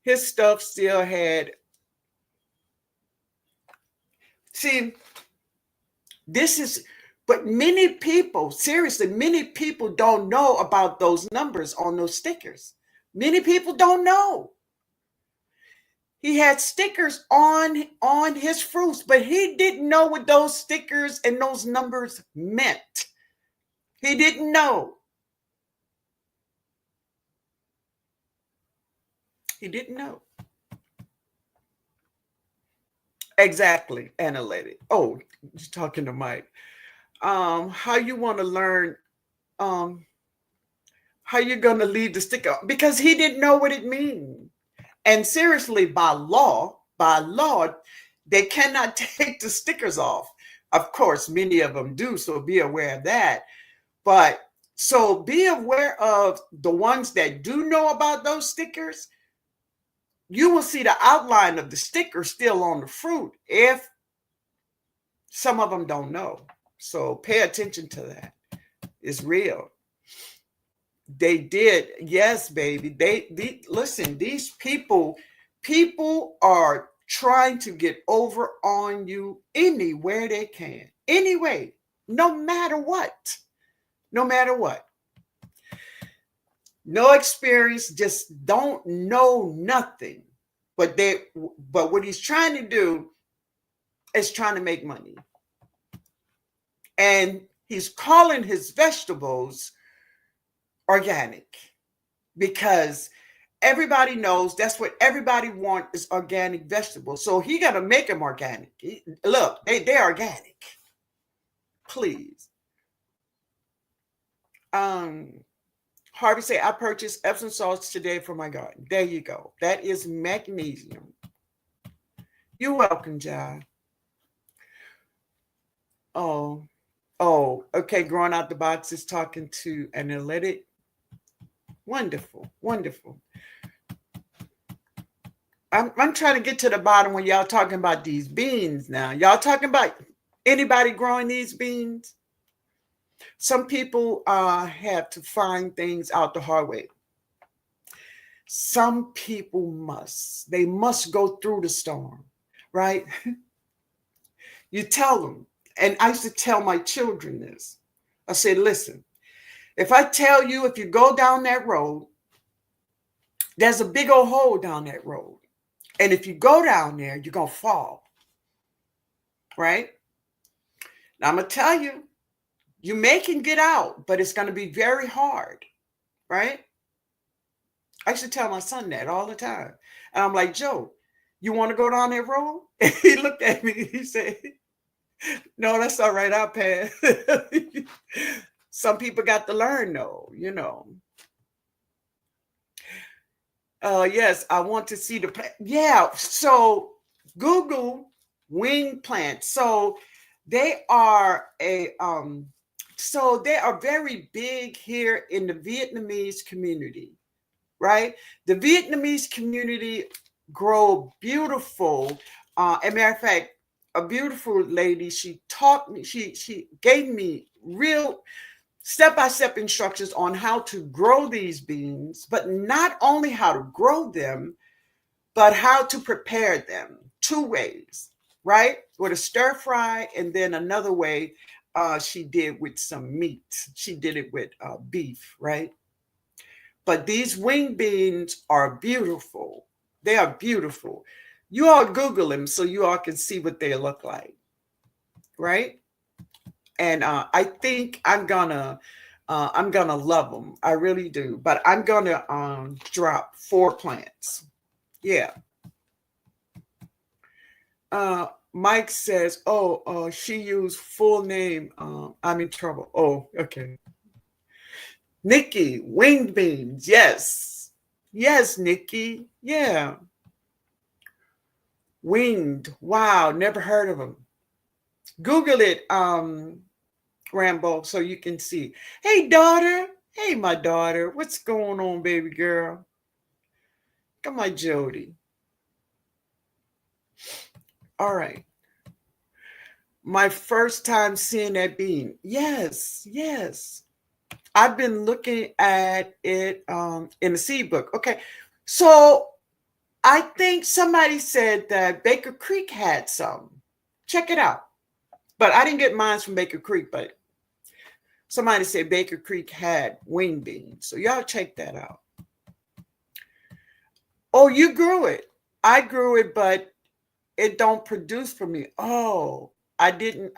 His stuff still had. See, this is, but many people, seriously, many people don't know about those numbers on those stickers. Many people don't know. He had stickers on his fruits, but he didn't know what those stickers and those numbers meant. He didn't know. He didn't know. Exactly. Analytic. Oh, just talking to Mike. How you want to learn how you're gonna leave the sticker? Because he didn't know what it means. And seriously, by law, they cannot take the stickers off. Of course, many of them do, so be aware of that. But so be aware of the ones that do know about those stickers. You will see the outline of the sticker still on the fruit if some of them don't know. So pay attention to that. It's real. They did. Yes, baby. Listen, these people are trying to get over on you anywhere they can. Anyway, no matter what. No matter what. No experience, just don't know nothing. But what he's trying to do is trying to make money. And he's calling his vegetables organic because everybody knows that's what everybody wants is organic vegetables. So he got to make them organic. Look, they're organic. Please. Harvey say, I purchased Epsom salts today for my garden. There you go. That is magnesium. You're welcome, John. Oh, okay. Growing out the box is talking to analytic. Wonderful, wonderful. I'm trying to get to the bottom when y'all talking about these beans now. Y'all talking about anybody growing these beans? Some people have to find things out the hard way. Some people must. They must go through the storm, right? You tell them. And I used to tell my children this. I said, listen, if I tell you if you go down that road, there's a big old hole down that road. And if you go down there, you're going to fall. Right? Now, I'm going to tell you, you may can get out, but it's going to be very hard. Right? I used to tell my son that all the time. And I'm like, Joe, you want to go down that road? And he looked at me and he said, no, that's all right. I'll pass. Some people got to learn, though, you know. Yes, I want to see the plant. Yeah, so Google wing plants. So they are they are very big here in the Vietnamese community, right? The Vietnamese community grow beautiful. As a matter of fact, a beautiful lady, she taught me, she gave me real step-by-step instructions on how to grow these beans, but not only how to grow them, but how to prepare them. Two ways, right? With a stir fry, and then another way she did with some meat. She did it with beef, right? But these wing beans are beautiful. They are beautiful. You all Google them so you all can see what they look like, right? And I think I'm gonna love them. I really do. But I'm gonna drop 4 plants. Yeah. Mike says, "Oh, she used full name. I'm in trouble." Oh, okay. Nikki, winged beans. Yes, yes, Nikki. Yeah, winged. Wow, never heard of them. Google it, Rambo, so you can see. Hey, daughter. Hey, my daughter. What's going on, baby girl? Come on, Jody. All right. My first time seeing that bean. Yes, yes. I've been looking at it in the seed book. Okay. So I think somebody said that Baker Creek had some. Check it out. But I didn't get mine from Baker Creek, but somebody said Baker Creek had wing beans. So y'all check that out. Oh, you grew it. I grew it, but it don't produce for me. Oh, I didn't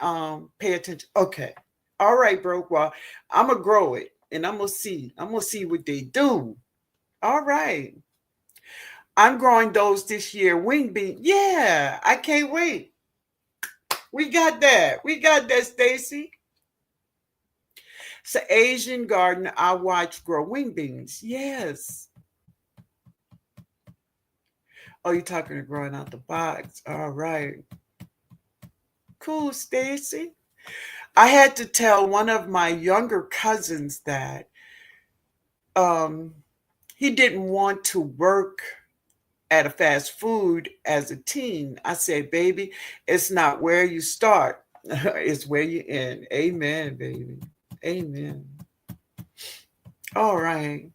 pay attention. Okay. All right, bro. Well, I'm gonna grow it and I'm gonna see. I'm gonna see what they do. All right. I'm growing those this year. Wing bean. Yeah, I can't wait. We got that. We got that, Stacy. It's an Asian garden I watch grow wing beans. Yes. Oh, you're talking to growing out the box. All right. Cool, Stacy. I had to tell one of my younger cousins that um, he didn't want to work at a fast food as a teen. I said, baby, it's not where you start, it's where you end. Amen, baby. Amen. All right.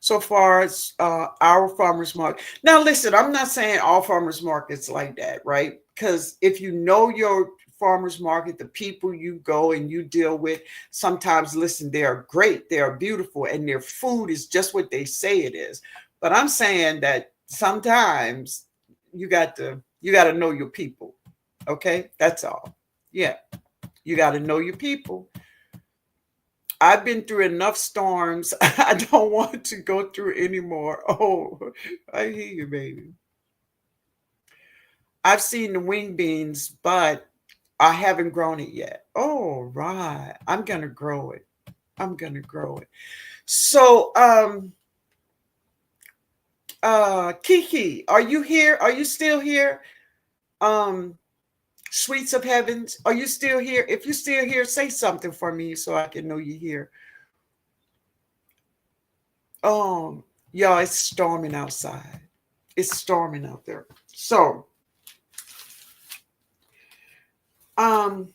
So far as our farmers market. Now, listen, I'm not saying all farmers markets like that, right? Because if you know your farmers market, the people you go and you deal with, sometimes, listen, they are great, they are beautiful, and their food is just what they say it is. But I'm saying that sometimes you got to know your people. Okay, that's all. Yeah, you got to know your people. I've been through enough storms. I don't want to go through anymore. Oh, I hear you, baby. I've seen the wing beans, but I haven't grown it yet. Oh, right. I'm gonna grow it. I'm gonna grow it. So, Kiki, are you here? Are you still here? Um, Sweets of Heavens, are you still here? If you're still here, say something for me so I can know you're here. Oh, y'all, it's storming outside. It's storming out there. So, um,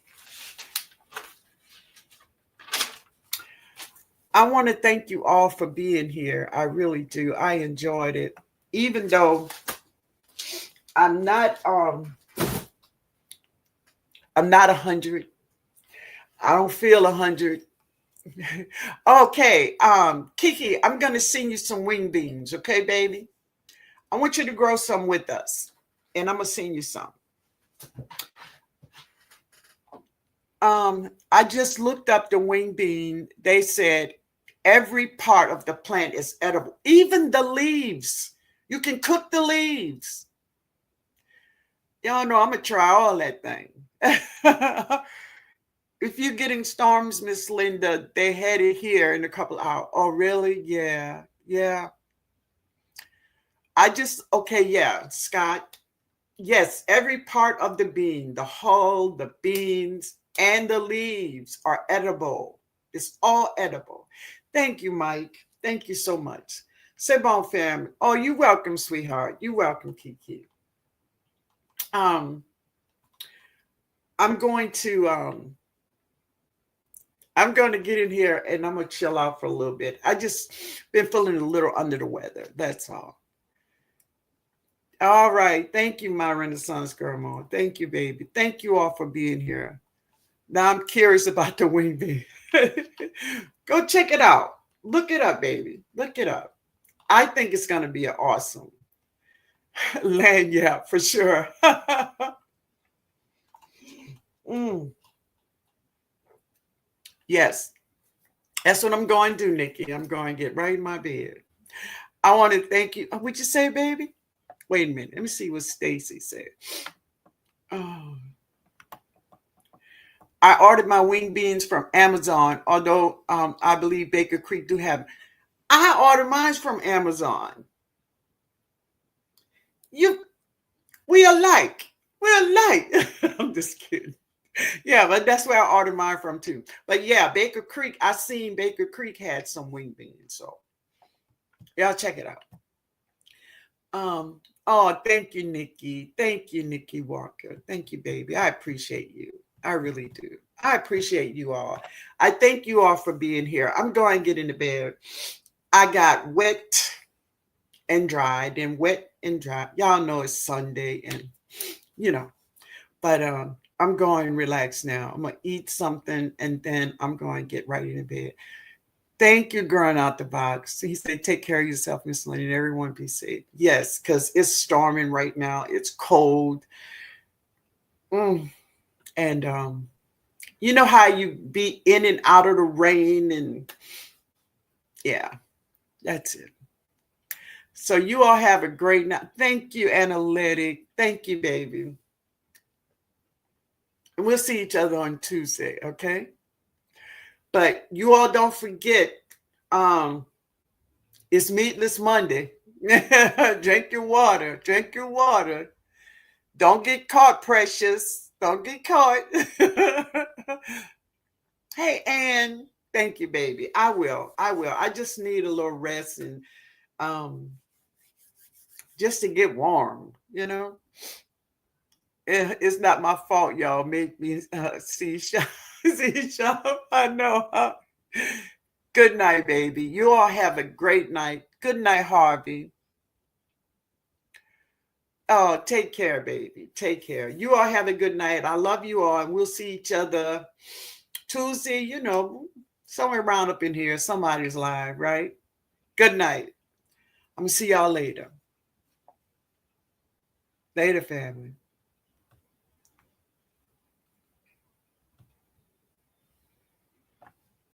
I want to thank you all for being here. I really do. I enjoyed it. Even though I'm not I'm not 100. I don't feel 100. Okay, Kiki, I'm gonna send you some wing beans, okay, baby? I want you to grow some with us, and I'm gonna send you some. I just looked up the wing bean. They said every part of the plant is edible, even the leaves. You can cook the leaves. Y'all know I'm gonna try all that thing. If you're getting storms, Miss Linda, they had it here in a couple hours. Oh, really? Yeah, yeah. Okay, yeah, Scott. Yes, every part of the bean, the hull, the beans, and the leaves are edible. It's all edible. Thank you, Mike. Thank you so much. C'est bon, fam. Oh, you're welcome, sweetheart. You're welcome, Kiki. Um, I'm going to I'm going to get in here and I'm going to chill out for a little bit. I just been feeling a little under the weather. That's all. All right. Thank you, my Renaissance girl mom. Thank you, baby. Thank you all for being here. Now I'm curious about the wing bee. Go check it out. Look it up, baby. Look it up. I think it's going to be an awesome land. Yeah, for sure. Mm. Yes, that's what I'm going to do, Nikki. I'm going to get right in my bed. I want to thank you. What'd you say, baby? Wait a minute. Let me see what Stacy said. Oh. I ordered my wing beans from Amazon, although I believe Baker Creek do have them. I ordered mine from Amazon. We alike. We're alike. I'm just kidding. Yeah, but that's where I ordered mine from too. But yeah, Baker Creek. I seen Baker Creek had some wing beans, so y'all check it out. Oh, thank you, Nikki. Thank you, Nikki Walker. Thank you, baby. I appreciate you. I really do. I appreciate you all. I thank you all for being here. I'm going to get into bed. I got wet and dry, then wet and dry. Y'all know it's Sunday and but I'm going to relax now. I'm going to eat something and then I'm going to get right into bed. Thank you, growing out the box. He said, take care of yourself, Miss Lynn, and everyone be safe. Yes, because it's storming right now. It's cold. And you know how you be in and out of the rain, and yeah, that's it. So you all have a great night. Thank you, Analytic. Thank you, baby. And we'll see each other on Tuesday, okay? But you all don't forget, it's Meatless Monday. Drink your water. Drink your water. Don't get caught, precious. Don't get caught. Hey, Ann. Thank you, baby. I will. I just need a little rest and just to get warm, It's not my fault, y'all. Make me see shop. See shop. I know. Good night, baby. You all have a great night. Good night, Harvey. Oh, take care, baby. Take care. You all have a good night. I love you all, and we'll see each other Tuesday, somewhere around up in here. Somebody's live, right? Good night. I'm going to see y'all later. Later, family.